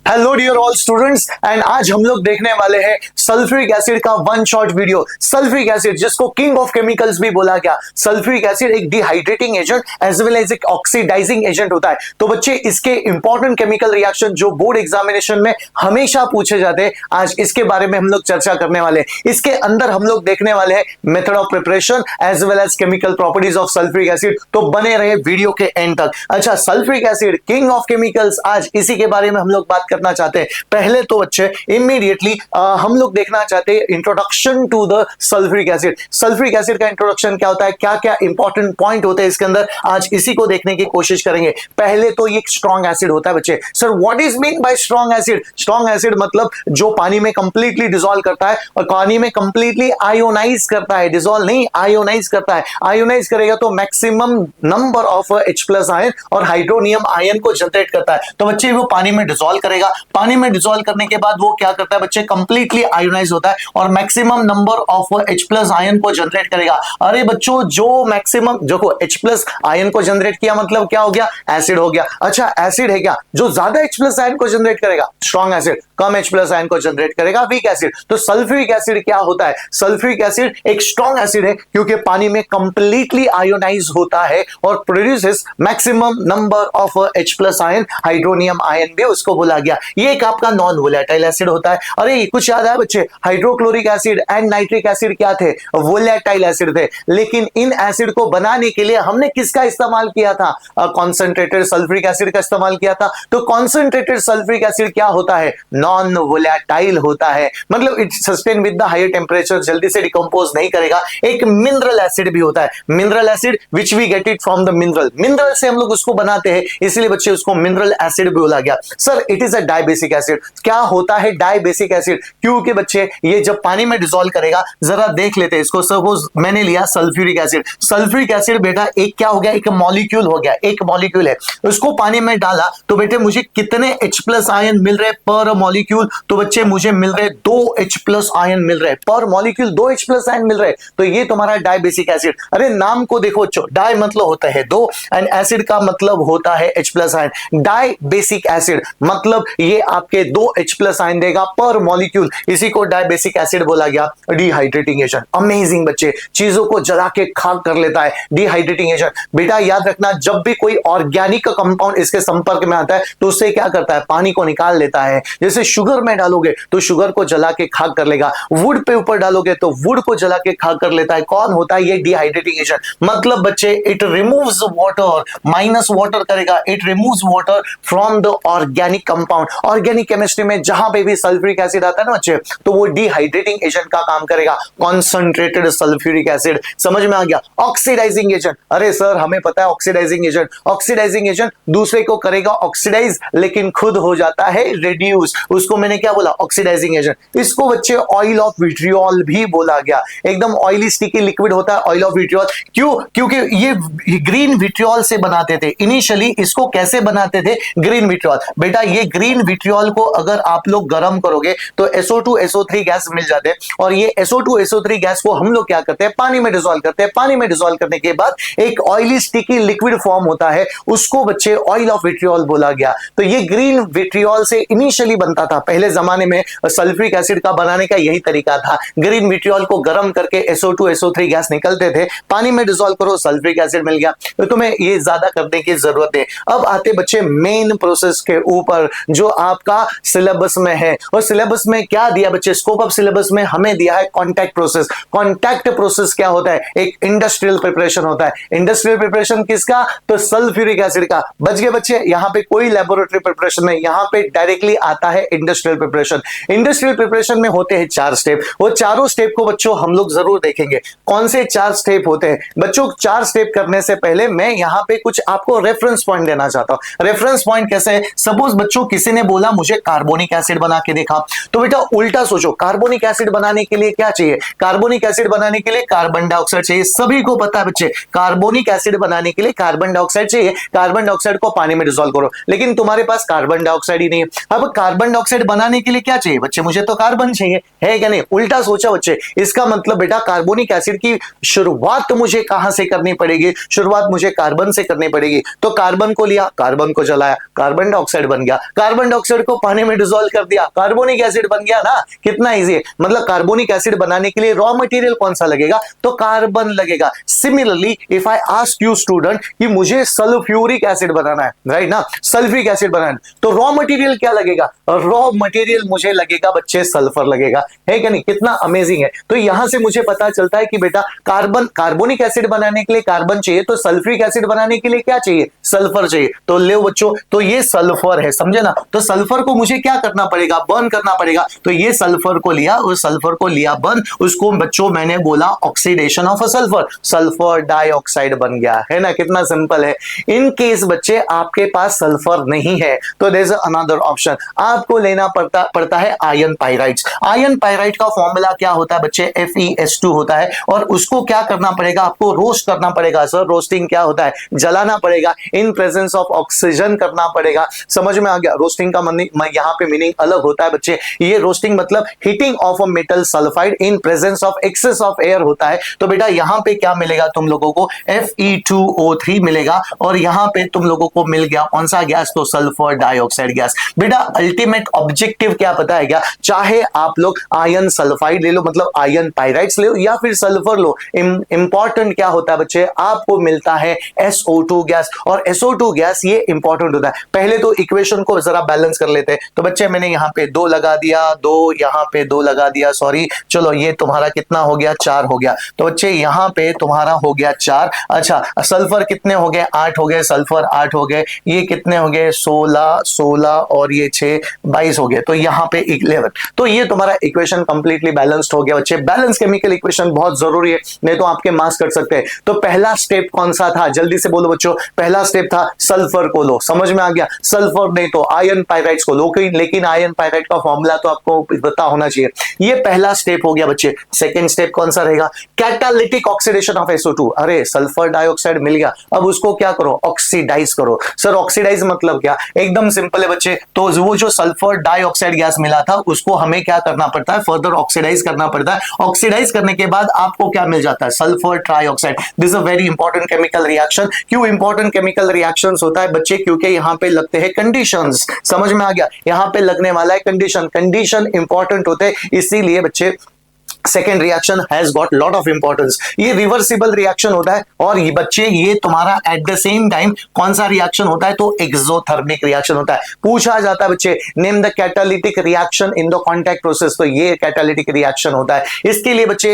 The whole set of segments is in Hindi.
Hello dear all students and आज हम लोग देखने वाले हैं सल्फ्यूरिक एसिड का one shot video. Sulphuric acid जिसको किंग ऑफ केमिकल्स भी बोला गया। सल्फ्यूरिक एसिड एक dehydrating agent as well as एक ऑक्सीडाइजिंग एजेंट होता है। तो बच्चे इसके इंपॉर्टेंट केमिकल रिएक्शन जो बोर्ड एग्जामिनेशन में हमेशा पूछे जाते हैं, आज इसके बारे में हम लोग चर्चा करने वाले हैं। इसके अंदर हम लोग देखने वाले हैं method of preparation as well as chemical properties of sulphuric acid. तो बने रहे वीडियो के एंड तक। अच्छा, sulphuric acid king of chemicals, आज इसी के बारे में हम लोग बात करना चाहते हैं। पहले तो बच्चे इमीडिएटली हम लोग देखना चाहते हैं introduction to the sulphuric acid. Sulphuric acid का इंट्रोडक्शन क्या होता है, क्या क्या इंपॉर्टेंट पॉइंट होते हैं इसके अंदर, आज इसी को देखने की कोशिश करेंगे। पहले तो ये स्ट्रॉन्ग एसिड होता है बच्चे। Sir what is mean by strong acid? Strong acid मतलब जो पानी में कंप्लीटली डिसॉल्व करता है और पानी में कंप्लीटली आयोनाइज करता है। डिसॉल्व नहीं, आयोनाइज करता है। आयोनाइज करेगा तो maximum number of H+ ion और हाइड्रोनियम आयन को जनरेट करता है। तो बच्चे वो पानी में डिसॉल्व करेगा। पानी में डिसॉल्व करने के बाद वो क्या करता है बच्चे, कंप्लीटली आयोनाइज होता है और maximum number of H+ ion को जनरेट करेगा। अरे बच्चों, जो मैक्सिमम देखो H+ आयन को जनरेट किया मतलब क्या हो गया, एसिड हो गया। अच्छा, एसिड है क्या? जो ज्यादा H+ आयन को जनरेट करेगा स्ट्रॉन्ग एसिड, कम H+ आयन को जनरेट करेगा वीक एसिड। तो सल्फ्यूरिक एसिड क्या होता है? सल्फ्यूरिक एसिड एक स्ट्रॉन्ग एसिड है क्योंकि पानी में कंप्लीटली आयोनाइज होता है और produces maximum number of H+ ion, hydronium ion भी उसको बोला गया। ये एक आपका नॉन वोलेटाइल एसिड होता है। अरे कुछ याद है बच्चे, hydrochloric acid and nitric acid क्या थे? वोलेटाइल एसिड थे। लेकिन इन एसिड को बनाने के लिए हमने किसका इस्तेमाल किया था? कॉन्सेंट्रेटेड सल्फ्यूरिक एसिड का इस्तेमाल किया था। तो कॉन्सेंट्रेटेड सल्फ्यूरिक एसिड क्या होता है? नॉन वोलेटाइल होता है, मतलब it sustain with the higher temperature, जल्दी से डिकम्पोज नहीं करेगा। एक मिनरल एसिड भी होता है, mineral acid which we get it from the mineral. Mineral से हम लोग उसको बनाते हैं, इसलिए बच्चे उसको मिनरल एसिड भी बोला गया। Sir it is a dibasic acid. क्या होता है डाइबेसिक एसिड? क्योंकि बच्चे ये जब पानी में डिसॉल्व करेगा, जरा देख लेते हैं इसको। सपोज मैंने लिया सल्फ्यूरिक एसिड। सल्फ्यूरिक एसिड बेटा एक क्या हो गया, एक मॉलिक्यूल हो गया, एक मॉलिक्यूल है। उसको पानी में डाला तो बेटे मुझे कितने H+ आयन मिल रहे पर मॉलिक्यूल? तो बच्चे मुझे मिल रहे 2 H+ आयन मिल रहे पर मॉलिक्यूल, 2 H+ आयन मिल रहे। तो ये तुम्हारा डाइबेसिक एसिड। अरे नाम को देखो, डाई मतलब होता है 2 एंड एसिड का मतलब होता है H+ आयन। डाइबेसिक एसिड मतलब ये आपके 2 H+ आयन देगा पर मॉलिक्यूल, इसी को डाइबेसिक एसिड बोला गया। डिहाइड्रेटिंग एजेंट, अमेजिंग बच्चे, चीजों को जला के खाक कर लेता है डिहाइड्रेटिंग एजेंट। बेटा याद रखना, जब भी कोई ऑर्गेनिक कंपाउंड इसके संपर्क में आता है तो उससे क्या करता है, पानी को निकाल लेता है। जैसे शुगर में डालोगे तो शुगर को जला के खाक कर लेगा, वुड पे ऊपर डालोगे तो वुड को जला के खाक कर लेता है। कौन होता है ये? Dehydrating agent. मतलब बच्चे it removes water, minus water करेगा, it removes water from the organic compound. Organic chemistry में जहां पे भी सल्फ्यूरिक एसिड आता है ना बच्चे, तो वो डिहाइड्रेटिंग एजेंट का काम करेगा। कॉन्सेंट्रेटेड सल्फ्यूरिक एसिड, समझ में आ गया। ऑक्सीडाइजिंग एजेंट, अरे सर हमें पता है ऑक्सीडाइजिंग एजेंट। ऑक्सीडाइजिंग एजेंट दूसरे को करेगा ऑक्सीडाइज लेकिन खुद हो जाता है रिड्यूस, उसको मैंने क्या बोला, ऑक्सीडाइजिंग एजेंट। इसको बच्चे ऑयल ऑफ विट्रियोल भी बोला गया। एकदम ऑयली स्टिकी लिक्विड होता है ऑयल ऑफ विट्रियोल। क्यों? क्योंकि ये ग्रीन विट्रियोल से बनाते थे। इनिशियली इसको कैसे बनाते थे? Green vitriol. बेटा ये ग्रीन विट्रियोल को अगर आप लोग गर्म करोगे तो SO2 SO3 गैस मिल जाते हैं और ये SO2 SO3 गैस को हम लोग क्या करते हैं, पानी में डिसॉल्व करते हैं। पानी में डिसॉल्व करने के बाद एक ऑयली स्टिकी लिक्विड फॉर्म होता है, उसको बच्चे ऑयल ऑफ विट्रियोल बोला गया। तो ये ग्रीन विट्रियोल से इनिशियली बनता था। पहले जमाने में सल्फ्यूरिक एसिड का बनाने का यही तरीका था, ग्रीन विट्रियोल को गर्म करके SO2 SO3 गैस निकलते थे, पानी में डिसॉल्व करो सल्फ्यूरिक एसिड मिल गया। तो तुम्हें ये ज्यादा करने की जरूरत है। अब आते बच्चे मेन प्रोसेस के ऊपर जो आपका सिलेबस में है। और सिलेबस में क्या दिया बच्चे, स्कोप ऑफ सिलेबस में हमें दिया है कॉन्टैक्ट प्रोसेस। कॉन्टैक्ट प्रोसेस क्या होता है? एक इंडस्ट्रियल प्रिपरेशन होता है। इंडस्ट्रियल प्रिपरेशन किसका? तो सल्फ्यूरिक एसिड का। बच गए बच्चे, यहां पे कोई लैबोरेटरी प्रिपरेशन नहीं, यहां पे डायरेक्टली आता है इंडस्ट्रियल प्रिपरेशन। इंडस्ट्रियल प्रिपरेशन में होते हैं 4 स्टेप। वो चारों स्टेप को बच्चों हम लोग जरूर देखेंगे। कौन से 4 स्टेप होते हैं बच्चों? 4 स्टेप करने से पहले मैं यहां पे कुछ आपको रेफरेंस पॉइंट देना चाहता हूं। रेफरेंस पॉइंट कैसे है? सपोज बच्चों किसी ने बोला मुझे कार्बोनिक एसिड बना के देखा, तो बेटा उल्टा सोचो, कार्बोनिक एसिड बनाने के लिए क्या चाहिए? कार्बोनिक एसिड बनाने के लिए कार्बन डाइऑक्साइड चाहिए। सभी को पता है बच्चे, कार्बोनिक एसिड बनाने के लिए कार्बन डाइऑक्साइड चाहिए। कार्बन डाइऑक्साइड को पानी में डिसॉल्व करो, लेकिन तुम्हारे पास कार्बन डाइऑक्साइड ही नहीं है। अब कार्बन डाइऑक्साइड बनाने के लिए क्या चाहिए बच्चे, मुझे तो कार्बन चाहिए, है क्या नहीं? उल्टा सोचा बच्चे, इसका मतलब बेटा कार्बोनिक एसिड की शुरुआत मुझे कहां से करनी पड़ेगी, शुरुआत मुझे कार्बन से करनी पड़ेगी। तो कार्बन को लिया, कार्बन को जलाया, कार्बन डाइऑक्साइड बन गया, कार्बन डाइऑक्साइड को पानी में डिसॉल्व कर दिया, कार्बोनिक एसिड बन गया ना। कितना इजी है, मतलब कार्बोनिक एसिड बनाने के लिए रॉ मटेरियल कौन सा लगेगा, तो कार्बन लगेगा। Similarly if I ask you student कि मुझे सल्फ्यूरिक एसिड बनाना है, राइट ना, सल्फ्यूरिक एसिड बनाना है, तो रॉ मटेरियल क्या लगेगा, रॉ मटेरियल मुझे लगेगा बच्चे सल्फर लगेगा, है क्या नहीं? कितना अमेजिंग है। तो यहां से मुझे पता चलता है कि बेटा कार्बोनिक एसिड बनाने के लिए कार्बन चाहिए, तो सल्फ्यूरिक एसिड बनाने के लिए क्या चाहिए, सल्फर चाहिए। तो ले बच्चों, तो ये सल्फर है, समझे ना। तो सल्फर को मुझे क्या करना पड़ेगा, बर्न करना पड़ेगा। तो ये सल्फर को लिया, उस सल्फर को लिया बर्न, उसको बच्चों मैंने बोला oxidation of a sulphur, sulphur dioxide बन गया, है ना। कितना सिंपल है। इन केस बच्चे आपके पास सल्फर नहीं है तो देयर इज अनदर ऑप्शन, आपको लेना पड़ता है आयरन पाइराइड्स। आयरन पाइराइड का फॉर्मूला क्या होता है बच्चे, FeS2 होता है, और उसको क्या करना पड़ेगा, आपको रोस्ट करना पड़ेगा। सर रोस्टिंग क्या होता है, जलाना पड़ेगा, इन प्रेजेंस ऑफ ऑक्सीजन करना पड़ेगा। समझ में आ गया। रोस्टिंग का यहाँ पे मीनिंग अलग होता है बच्चे। ये रोस्टिंग मतलब heating of a metal sulphide in presence of excess of air होता है। तो बेटा यहाँ पे क्या मिलेगा तुम लोगों को, Fe2O3 मिलेगा, और यहाँ पे तुम लोगों को मिल गया कौन सा गैस, तो सल्फर डाइऑक्साइड गैस। बेटा अल्टीमेट ऑब्जेक्टिव क्या पता है क्या, चाहे आप लोग आयरन सल्फाइड ले लो, मतलब आयरन पाइराइड्स ले लो, या फिर सल्फर लो, इंपॉर्टेंट क्या होता है बच्चे, आपको मिलता है SO2 गैस। और SO2 गैस ये इंपॉर्टेंट होता है। पहले तो इक्वेशन को जरा बैलेंस कर लेते हैं। तो बच्चे मैंने यहाँ पे 2 लगा दिया, 2 यहाँ पे 2 लगा दिया, सॉरी, चलो ये तुम्हारा कितना हो गया, 4 हो गया। तो बच्चे यहाँ पे तुम्हारा हो गया 4। अच्छा सल्फर कितने हो गए, 8 हो गए, सल्फर 8 हो गए, ये कितने हो गए, 16 और ये 6 22 हो गए, तो यहाँ पे 11। तो ये तुम्हारा इक्वेशन कंप्लीटली बैलेंस्ड हो गया बच्चे। बैलेंस केमिकल इक्वेशन बहुत जरूरी है, नहीं तो आपके मार्क्स कट सकते हैं। तो पहला स्टेप कौन सा था, जल्दी से बोलो बच्चों। पहला स्टेप था सल्फर को लो, समझ में आ गया। सल्फर नहीं तो आयरन पाइराइड्स को लो, लेकिन आयरन पाइराइड का फॉर्मूला तो आपको पता होना चाहिए। ये पहला स्टेप हो गया बच्चे। सेकंड स्टेप कौन सा रहेगा, कैटालिटिक ऑक्सीडेशन ऑफ SO2। अरे सल्फर डाइऑक्साइड मिल गया, अब उसको क्या करो, ऑक्सीडाइज करो। सर ऑक्सीडाइज मतलब क्या, एकदम सिंपल है बच्चे। तो वो जो सल्फर डाइऑक्साइड गैस मिला था उसको हमें क्या करना पड़ता है, फर्दर ऑक्सीडाइज करना पड़ता है। ऑक्सीडाइज करने के बाद आपको क्या मिल जाता है, sulphur trioxide. This is a very important chemical reaction. क्यों इंपॉर्टेंट केमिकल रिएक्शंस होता है बच्चे, क्योंकि यहाँ पे लगते हैं कंडीशंस। समझ में आ गया, यहाँ पे लगने वाला है कंडीशन इंपॉर्टेंट होते हैं, इसीलिए बच्चे second reaction has got lot of importance. ये रिवर्सिबल रिएक्शन होता है, और ये बच्चे ये तुम्हारा एट द सेम टाइम कौन सा रिएक्शन होता है, तो एक्सोथर्मिक रिएक्शन होता है। पूछा जाता है बच्चे name the catalytic reaction in the contact process, तो ये कैटालिटिक रिएक्शन होता है। इसके लिए बच्चे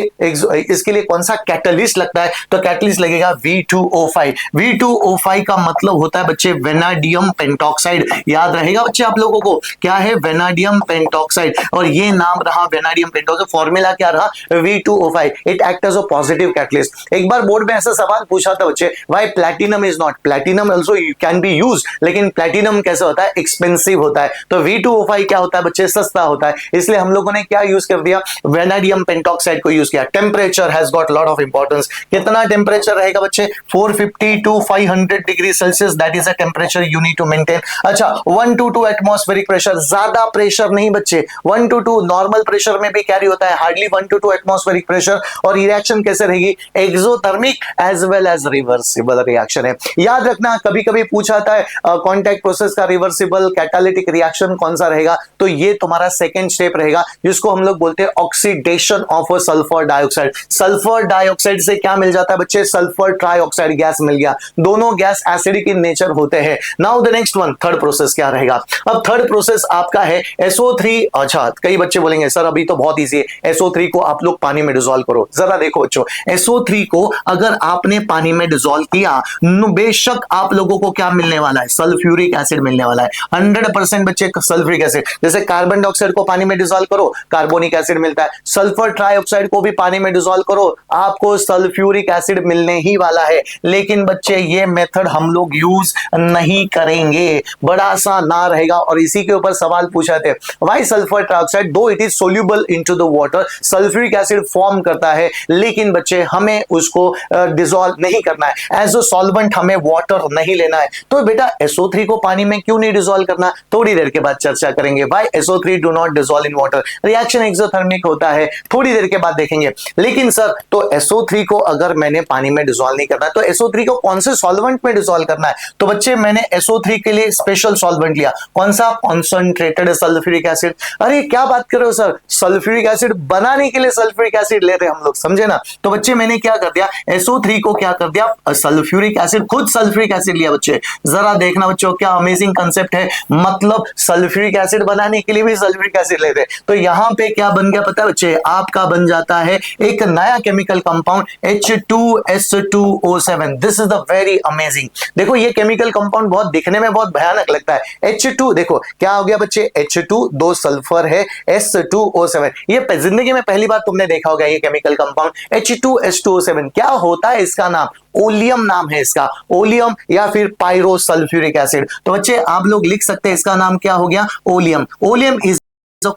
इसके लिए कौन सा कैटलिस्ट लगता है, तो कैटलिस्ट लगेगा V2O5। V2O5 का मतलब होता है बच्चे वेनाडियम पेंटॉक्साइड। याद रहेगा बच्चे आप लोगों को, क्या है, वेनाडियम पेंटॉक्साइड, और ये नाम रहा वेनाडियम पेंटॉक्साइड। फॉर्मूला क्या रहा, V2O5। It act as a positive catalyst. एक बार बोर्ड में ऐसा सवाल पूछा था बच्चे, why platinum is not, platinum also can be used, लेकिन प्लैटिनम कैसे होता है, एक्सपेंसिव होता है। तो V2O5 क्या होता है बच्चे, सस्ता होता है, इसलिए हम लोगों ने क्या यूज कर दिया, वेनाडियम पेंटॉक्साइड को यूज किया। Temperature has got lot of importance. कितना टेम्परेचर रहेगा बच्चे, 450 to 500 degree Celsius, that is a temperature you need to maintain. अच्छा 1 to 2 एटमॉस्फेरिक प्रेशर, ज्यादा प्रेशर नहीं बच्चे, 1 to 2 नॉर्मल प्रेशर में भी कैरी होता है, हार्डली 1 to 2 एटमॉस्फेरिक प्रेशर। और रिएक्शन कैसे रहेगी, exothermic as well as reversible reaction है। याद रखना, कभी कभी पूछा जाता है कॉन्टैक्ट प्रोसेस का रिवर्सिबल कैटालिटिक रिएक्शन कौन सा रहेगा, तो ये तुम्हारा सेकंड स्टेप रहेगा, जिसको हम लोग बोलते हैं oxidation of sulphur dioxide. Sulphur dioxide से क्या मिल जाता है बच्चे, सल्फर ट्राइऑक्साइड गैस मिल गया। दोनों गैस एसिडिक इन नेचर होते हैं। Now the next one, third process क्या रहेगा। अब थर्ड प्रोसेस आपका है SO3। अच्छा कई बच्चे बोलेंगे सर अभी तो बहुत ईजी है, SO3 को आप लोग पानी में डिसॉल्व करो। जरा देखो बच्चों, SO3 को अगर आपने पानी में डिसॉल्व किया, बेशक आप लोगों को क्या मिलने वाला है, सल्फ्यूरिक एसिड मिलने वाला है। 100% बच्चे सल्फ्यूरिक एसिड। जैसे कार्बन डाइऑक्साइड को पानी में डिसॉल्व करो, कार्बोनिक एसिड मिलता है। सल्फर ट्राइऑक्साइड को भी पानी में डिसॉल्व करो, आपको सल्फ्यूरिक एसिड मिलने ही वाला है। लेकिन बच्चे ये मेथड हम लोग यूज नहीं करेंगे, बड़ा सा ना रहेगा। और इसी के ऊपर सवाल पूछा थे, व्हाई सल्फर ट्राइऑक्साइड दो it is soluble into the water, sulphuric acid form करता है, लेकिन बच्चे हमें उसको डिसॉल्व नहीं करना है। एज अ सॉल्वेंट हमें वाटर नहीं लेना है। तो बेटा SO3 को पानी में क्यों नहीं डिसॉल्व करना, थोड़ी देर के बाद चर्चा करेंगे। Why SO3 do not dissolve in water, reaction exothermic होता है, थोड़ी देर के बाद देखेंगे। लेकिन सर तो SO3 को अगर मैंने पानी में डिसॉल्व नहीं करना, तो SO3 को कौन से सॉल्वेंट में डिसॉल्व करना है? तो बच्चे मैंने SO3 के लिए स्पेशल सॉल्वेंट लिया, कौन सा? Concentrated sulphuric acid. अरे क्या बात कर रहे हो सर, सल्फ्यूरिक एसिड बनाने के लिए सल्फ्यूरिक एसिड ले रहे हम लोग, समझे ना? तो बच्चे मैंने क्या कर दिया, SO3 को क्या कर दिया, सल्फ्यूरिक एसिड, खुद सल्फ्यूरिक एसिड लिया। बच्चे जरा देखना बच्चों, क्या अमेजिंग कंसेप्ट है, मतलब सल्फ्यूरिक एसिड बनाने के लिए भी सल्फ्यूरिक एसिड लेते हैं। तो यहां पे क्या बन गया पता है बच्चे, आपका बन जाता है एक नया chemical compound H2S2O7। This is the very amazing. देखो ये केमिकल कंपाउंड बहुत दिखने में बहुत भयानक लगता है। H2 देखो क्या हो गया बच्चे, H2 दो सल्फर है, S2O7। ये जिंदगी में पहली बार तुमने देखा होगा ये केमिकल कंपाउंड H2S2O7। क्या होता है इसका नाम, ओलियम नाम है इसका, ओलियम या फिर पायरोसल्फ्यूरिक एसिड। तो बच्चे आप लोग लिख सकते हैं इसका नाम क्या हो गया, oleum. Oleum is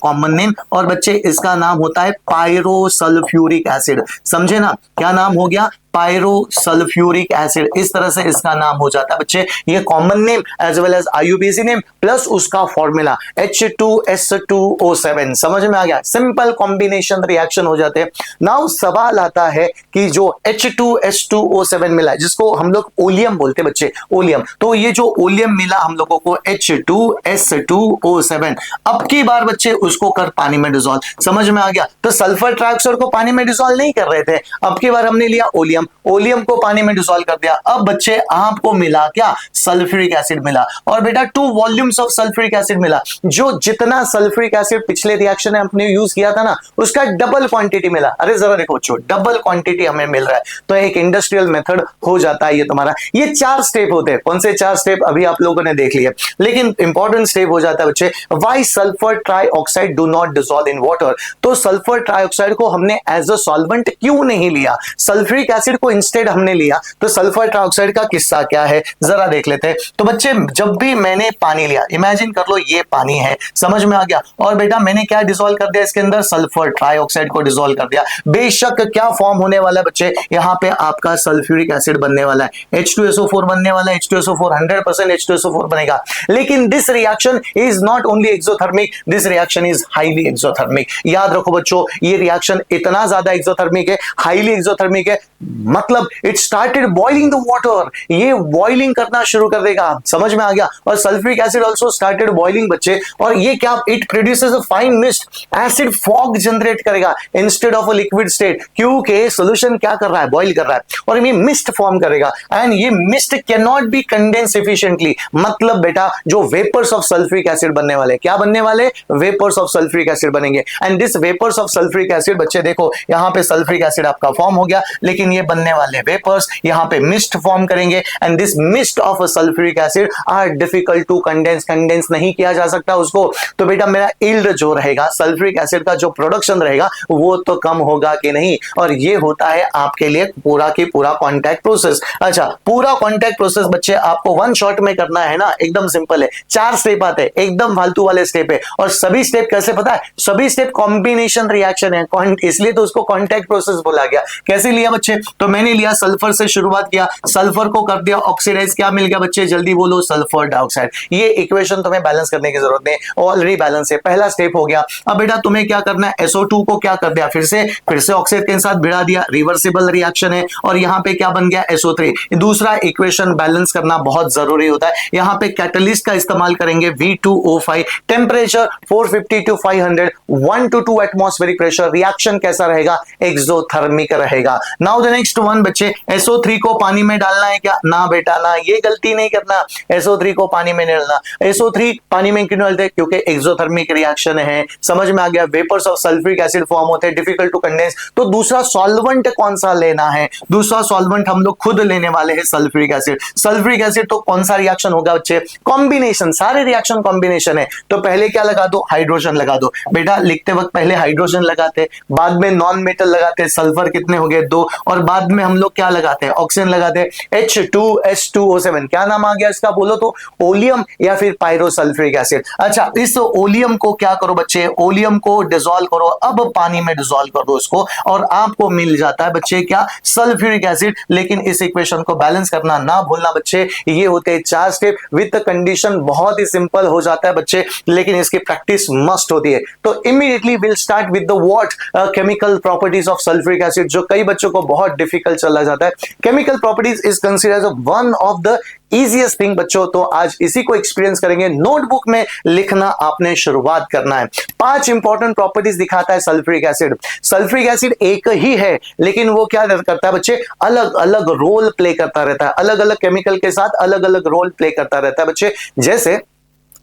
common name, और बच्चे इसका नाम होता है पायरोसल्फ्यूरिक एसिड। समझे ना, क्या नाम हो गया, पायरोसल्फ्यूरिक एसिड। इस तरह से इसका नाम हो जाता है बच्चे, ये common name as well as IUPAC name plus उसका फॉर्मूला H2S2O7। समझ में आ गया, सिंपल कॉम्बिनेशन रिएक्शन हो जाते हैं। नाउ सवाल आता है कि जो H2S2O7 मिला है, जिसको हम लोग ओलियम बोलते हैं बच्चे, ओलियम, तो ये जो ओलियम मिला हम लोगों को H2S2O7, अब की बार बच्चे उसको कर पानी में डिसॉल्व। समझ में आ गया, तो सल्फर ट्राइऑक्साइड को पानी में डिसॉल्व नहीं कर रहे थे, अब की बार हमने लिया ओलियम, ओलियम को पानी में डिसॉल्व कर दिया। अब बच्चे आपको मिला क्या, सल्फ्यूरिक एसिड मिला, और बेटा 2 वॉल्यूम्स ऑफ सल्फ्यूरिक एसिड मिला। जो जितना सल्फ्यूरिक एसिड पिछले रिएक्शन में हमने यूज किया था ना, उसका डबल क्वांटिटी मिला। अरे जरा देखो बच्चों, डबल क्वांटिटी हमें मिल रहा है, तो एक इंडस्ट्रियल मेथड हो जाता है ये तुम्हारा। ये 4 स्टेप होते हैं, कौन से 4 स्टेप अभी आप लोगों ने देख लिया, लेकिन इंपॉर्टेंट स्टेप हो जाता है बच्चे, why sulphur trioxide do not dissolve in water. तो सल्फर ट्राइऑक्साइड को हमने एज अ सॉल्वेंट क्यों नहीं लिया, सल्फ्यूरिक एसिड को इंस्टेड हमने लिया। तो सल्फर ट्राइऑक्साइड का किस्सा क्या है जरा देख लेते हैं। तो बच्चे जब भी मैंने पानी लिया, इमेजिन कर लो ये पानी है, समझ में आ गया, और बेटा मैंने क्या डिसॉल्व कर दिया इसके अंदर, सल्फर ट्राइऑक्साइड को डिसॉल्व कर दिया। बेशक क्या फॉर्म होने वाला है बच्चे, यहां पे आपका सल्फ्यूरिक एसिड बनने वाला है, H2SO4 बनने वाला है, H2SO4 100% H2SO4 बनेगा। लेकिन this reaction is not only exothermic, this reaction is highly exothermic. याद रखो बच्चों, ये रिएक्शन इतना ज्यादा एक्सोथर्मिक है, हाईली एक्सोथर्मिक है, मतलब it started boiling the water, ये बॉइलिंग करना शुरू कर देगा। समझ में आ गया, और sulphuric acid also started boiling बच्चे, और ये क्या, it produces a fine mist, acid fog generate करेगा instead of a liquid state, क्योंकि सॉल्यूशन क्या कर रहा है, बॉइल कर रहा है, और ये मिस्ट फॉर्म करेगा, एंड ये mist can not be condense efficiently. मतलब बेटा जो वेपर्स ऑफ सल्फ्यूरिक एसिड बनने वाले, क्या बनने वाले, वेपर्स ऑफ सल्फ्यूरिक एसिड बनेंगे। And this vapours of sulphuric acid बच्चे देखो, यहां पे सल्फ्यूरिक एसिड आपका फॉर्म हो गया, लेकिन ये बनने वाले वेपर्स यहां पे मिस्ट फॉर्म करेंगे, and this mist of sulphuric acid are difficult to condense नहीं किया जा सकता उसको। तो बेटा मेरा यील्ड जो रहेगा, सल्फ्यूरिक एसिड का जो प्रोडक्शन रहेगा वो तो कम होगा कि नहीं, और ये होता है आपके लिए पूरा की पूरा कॉन्टैक्ट प्रोसेस। अच्छा, पूरा कॉन्टैक्ट प्रोसेस बच्चे आपको वन शॉट में करना है ना, एकदम सिंपल है, 4 स्टेप आते हैं, एकदम फालतू वाले स्टेप है, और सभी स्टेप कैसे पता है, सभी स्टेप कॉम्बिनेशन रिएक्शन है, इसलिए तो उसको कॉन्टैक्ट प्रोसेस बोला गया। कैसे लिया बच्चे, तो मैंने लिया सल्फर से शुरुआत किया, सल्फर को कर दिया ऑक्सीडाइज, क्या मिल गया बच्चे, जल्दी बोलो, सल्फर डाइऑक्साइड। ये इक्वेशन तुम्हें बैलेंस करने की जरूरत नहीं, ऑलरेडी बैलेंस है, पहला स्टेप हो गया। अब बेटा तुम्हें क्या करना है, SO2 को क्या कर दिया, फिर से ऑक्साइड के साथ भिड़ा दिया, रिवर्सिबल रिएक्शन है, और यहां पे क्या बन गया, SO3। दूसरा इक्वेशन बैलेंस करना बहुत जरूरी होता है, यहां पे कैटलिस्ट का इस्तेमाल करेंगे, V2O5, temperature 450 to 500, 1 to 2 atmospheric pressure, reaction कैसा रहेगा, एक्सोथर्मिक रहेगा। नाउ द नेक्स्ट वन बच्चे, SO3 को पानी में डालना है क्या, ना बेटा ना, ये गलती नहीं करना, SO3 को पानी में नहीं डालना। SO3 पानी में क्यों डालते, क्योंकि एक्सोथर्मिक रिएक्शन है, समझ में आ गया, vapours of sulphuric acid form होते हैं, डिफिकल्ट टू कंडेंस। तो दूसरा सॉल्वेंट कौन सा लेना है, दूसरा सॉल्वेंट हम लोग खुद लेने वाले हैं, सल्फ्यूरिक एसिड। सल्फ्यूरिक एसिड तो कौन सा रिएक्शन होगा बच्चे, कॉम्बिनेशन, सारे रिएक्शन कॉम्बिनेशन है, तो पहले क्या लगा दो, हाइड्रोजन लगा दो। बेटा लिखते वक्त पहले हाइड्रोजन लगाते, बाद में नॉन मेटल लगाते, सल्फर कितने हो गए, 2, और बाद बाद में हम लोग क्या लगाते हैं, ऑक्सीजन लगाते हैं, H2S2O7, क्या नाम आ गया इसका बोलो तो, ओलियम या फिर पायरोसल्फ्यूरिक एसिड। अच्छा, इस ओलियम को क्या करो बच्चे, ओलियम को डिसॉल्व करो, अब पानी में डिसॉल्व कर दो इसको, और आपको मिल जाता है बच्चे क्या, सल्फ्यूरिक एसिड। लेकिन इस इक्वेशन को बैलेंस करना ना भूलना बच्चे, ये होते हैं 4 स्टेप विद कंडीशन, बहुत ही सिंपल हो जाता है बच्चे, लेकिन इसकी प्रैक्टिस मस्ट होती है। तो immediately will start with the what, chemical properties of sulphuric acid, जो कई बच्चों को बहुत डिफिकल्ट चला जाता है। Chemical properties is considered as one of the easiest thing बच्चों, तो आज इसी को एक्सपीरियंस करेंगे। नोटबुक में लिखना आपने शुरुआत करना है। 5 इंपॉर्टेंट प्रॉपर्टीज दिखाता है सल्फ्यूरिक एसिड। सल्फ्यूरिक एसिड एक ही है, लेकिन वो क्या करता है बच्चे, अलग अलग रोल प्ले करता रहता है, अलग अलग केमिकल के साथ अलग अलग रोल प्ले करता रहता है बच्चे। जैसे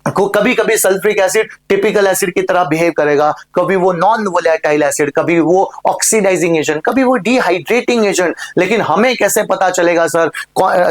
कभी कभी सल्फ्यूरिक एसिड टिपिकल एसिड की तरह बिहेव करेगा, कभी वो नॉन वोलेटाइल एसिड, कभी वो ऑक्सीडाइजिंग एजेंट, कभी वो डिहाइड्रेटिंग एजेंट। लेकिन हमें कैसे पता चलेगा सर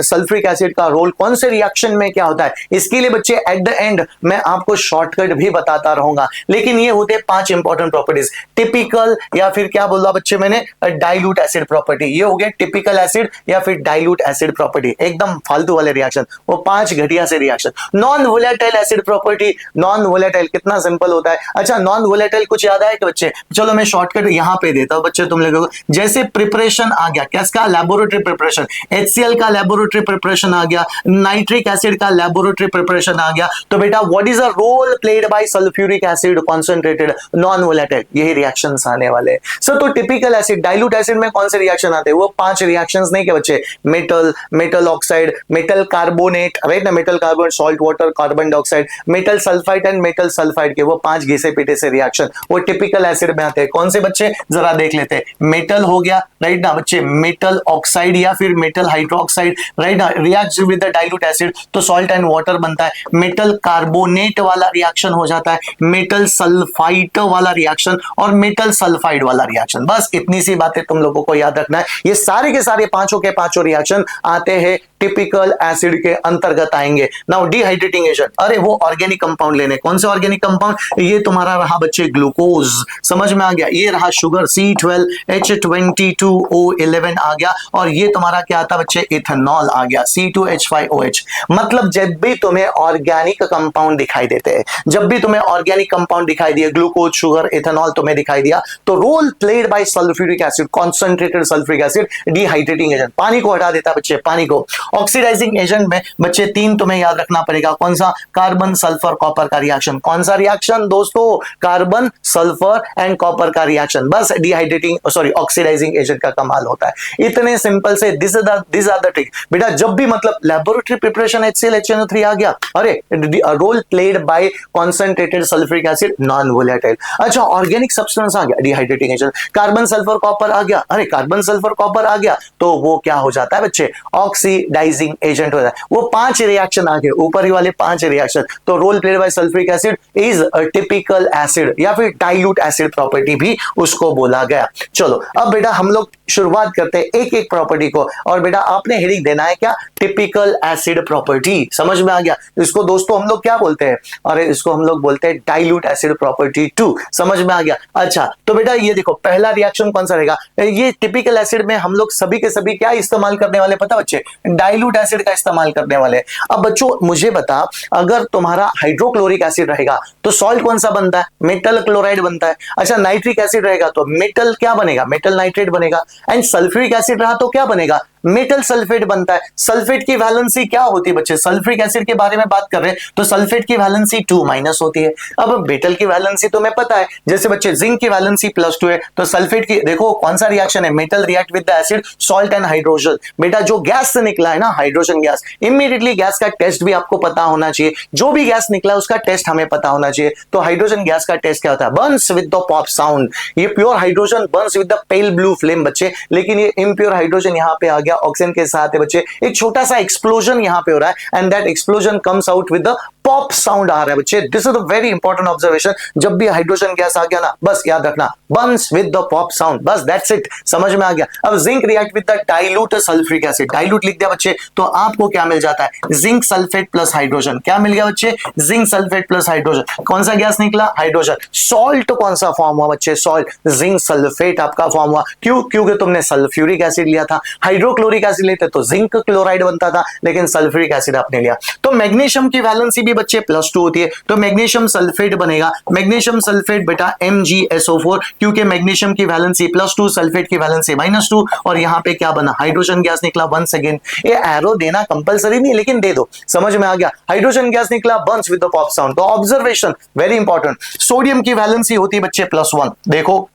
सल्फ्यूरिक एसिड का रोल कौन से रिएक्शन में क्या होता है? इसके लिए बच्चे एट द एंड मैं आपको शॉर्टकट भी बताता रहूंगा। लेकिन ये होते हैं 5 इंपॉर्टेंट प्रॉपर्टीज, टिपिकल या फिर क्या बोला बच्चे मैंने, डाइल्यूट एसिड प्रॉपर्टी। ये हो गया टिपिकल एसिड या फिर डाइल्यूट एसिड प्रॉपर्टी, एकदम फालतू वाले रिएक्शन, वो 5 घटिया से reaction. Non volatile acid property, non volatile कितना सिंपल होता है। अच्छा, नॉन वोलेटाइल कुछ याद आया कि बच्चे, चलो मैं शॉर्टकट यहां पे देता हूं बच्चे, तुम लोगों को जैसे प्रिपरेशन आ गया, किसका, लेबोरेटरी प्रिपरेशन, HCl का लेबोरेटरी प्रिपरेशन आ गया, नाइट्रिक एसिड का लेबोरेटरी प्रिपरेशन आ गया, तो बेटा what is the role played by sulphuric acid concentrated non volatile, यही रिएक्शंस आने वाले हैं सर। तो टिपिकल एसिड, डाइल्यूट एसिड में कौन से रिएक्शन आते हैं, वो 5 रिएक्शंस नहीं के बच्चे, metal, metal oxide, metal carbonate, right ना, metal carbonate, salt water, carbon dioxide, metal sulphide and metal sulphide के वो 5 घिसे पीटे से रिएक्शन, वो टिपिकल एसिड में आते हैं। कौन से बच्चे, जरा देख लेते हैं। मेटल हो गया, राइट ना बच्चे, मेटल ऑक्साइड या फिर मेटल हाइड्रोक्साइड, राइट ना, reacts with the dilute acid तो सॉल्ट एंड वाटर बनता है। मेटल कार्बोनेट वाला रिएक्शन हो जाता है, मेटल सल्फाइड वाला रिएक्शन और मेटल सल्फाइड वाला रिएक्शन। बस इतनी सी बातें तुम लोगों को याद रखना है। ये सारे के सारे पांचों के पांचों रिएक्शन आते हैं टिपिकल एसिड के अंतर्गत आएंगे। नाउ डिहाइड्रेटिंग एजेंट, अरे वो ऑर्गेनिक कंपाउंड लेने, कौन से ऑर्गेनिक कंपाउंड, ये तुम्हारा रहा बच्चे ग्लूकोज, समझ में आ गया, ये रहा शुगर C12H22O11 आ गया, और ये तुम्हारा क्या आता बच्चे, इथेनॉल आ गया C2H5OH। मतलब जब भी तुम्हें ऑर्गेनिक कंपाउंड दिखाई देते हैं, जब भी तुम्हें ऑर्गेनिक कंपाउंड दिखाई दिए, ग्लूकोज, शुगर, इथेनॉल तुम्हें दिखाई दिया, तो role played by sulphuric acid, concentrated sulphuric acid, dehydrating agent, पानी को हटा देता बच्चे, पानी को। ऑक्सीडाइजिंग एजेंट में बच्चे 3 तुम्हें याद रखना पड़ेगा, कौन सा, कार्बन सल्फर कॉपर का रिएक्शन। कौन सा रिएक्शन दोस्तों, कार्बन सल्फर एंड कॉपर का रिएक्शन। बस डिहाइड्रेटिंग सॉरी ऑक्सीडाइजिंग एजेंट का कमाल होता है। इतने सिंपल से दिस आर द ट्रिक बेटा। जब भी मतलब लेबोरेटरी प्रिपरेशन HCl HNO3 आ गया, अरे role played by concentrated sulphuric acid non volatile. अच्छा, ऑर्गेनिक सब्सटेंस आ गया, dehydrating agent, carbon sulphur copper आ गया, अरे कार्बन सल्फर कॉपर आ गया, तो वो क्या हो जाता है बच्चे, ऑक्सीडाइजिंग एजेंट हो जाता है। वो 5 रिएक्शन आ गए, ऊपर ही वाले 5 रिएक्शन, तो role played by sulphuric acid is a typical acid या फिर डाइल्यूट एसिड प्रॉपर्टी भी उसको बोला गया। चलो अब बेटा हम लोग शुरुआत करते हैं एक एक प्रॉपर्टी को, और बेटा आपने हेडिंग देना है क्या, टिपिकल एसिड प्रॉपर्टी। समझ में आ गया, इसको दोस्तों हम लोग क्या बोलते हैं, अरे इसको हम लोग बोलते हैं डाइल्यूट एसिड प्रॉपर्टी 2। समझ में आ गया। अच्छा तो बेटा ये देखो पहला रिएक्शन कौन सा रहेगा, ये टिपिकल एसिड में हम लोग सभी के सभी क्या इस्तेमाल करने वाले पता बच्चे, डाइल्यूट एसिड का इस्तेमाल करने वाले। अब बच्चों मुझे बता, अगर तुम्हारा हाइड्रोक्लोरिक एसिड रहेगा तो सॉल्ट कौन सा बनता है, मेटल क्लोराइड बनता है। अच्छा नाइट्रिक एसिड रहेगा तो मेटल क्या बनेगा, मेटल नाइट्रेट बनेगा। एंड सल्फ्यूरिक एसिड रहा तो क्या बनेगा, मेटल सल्फेट बनता है। सल्फेट की वैलेंसी क्या होती है बच्चे, सल्फ्यूरिक एसिड के बारे में बात कर रहे हैं तो सल्फेट की वैलेंसी 2- होती है। अब मेटल की वैलेंसी तो मैं पता है, जैसे बच्चे जिंक की वैलेंसी +2 है तो सल्फेट की देखो कौन सा रिएक्शन है, metal react with the acid, salt and hydrogen. बेटा जो गैस से निकला है ना हाइड्रोजन गैस, इमीडिएटली गैस का टेस्ट भी आपको पता होना चाहिए। जो भी गैस निकला उसका टेस्ट हमें पता होना चाहिए। तो हाइड्रोजन गैस का टेस्ट क्या होता है, burns with the pop sound. ये pure hydrogen burns with the pale blue flame बच्चे, लेकिन ये इम्प्योर हाइड्रोजन यहाँ पे आ गया गया, ऑक्सीजन के साथ है बच्चे एक छोटा सा एक्सप्लोजन यहाँ पे हो रहा है and that explosion comes out with the pop sound आ रहा है बच्चे। This is a very important observation. जब भी हाइड्रोजन गैस आ गया ना, बस याद रखना Burns with the pop sound, बस दैट्स इट, समझ में आ गया। अब zinc react with the dilute sulphuric acid, dilute लिख दिया बच्चे तो आपको क्या मिल जाता है, जिंक सल्फेट प्लस हाइड्रोजन। क्या मिल गया बच्चे, जिंक सल्फेट प्लस हाइड्रोजन। कौन सा गैस निकला, हाइड्रोजन। सॉल्ट कौन सा फॉर्म हुआ बच्चे, सॉल्ट, जिंक सल्फेट आपका फॉर्म हुआ। क्यों, क्योंकि तुमने सल्फ्यूरिक एसिड लिया था। हाइड्रोक्लोरिक एसिड लेते तो जिंक क्लोराइड बनता था, लेकिन सल्फ्यूरिक एसिड आपने लिया। तो मैग्नीशियम की वैलेंसी भी बच्चे +2 होती है, तो मैग्नीशियम सल्फेट बनेगा, मैग्नीशियम सल्फेट बेटा MgSO4, क्योंकि मैग्नीशियम की वैलेंसी +2, सल्फेट की वैलेंसी -2, और यहां पे क्या बना, हाइड्रोजन गैस निकला। वंस अगेन ये एरो देना कंपलसरी नहीं, लेकिन दे दो, समझ में आ गया। हाइड्रोजन गैस निकला, Burns with the pop sound. तो ऑब्जर्वेशन वेरी इंपॉर्टेंट। सोडियम की वैलेंसी होती है बच्चे +1, देखो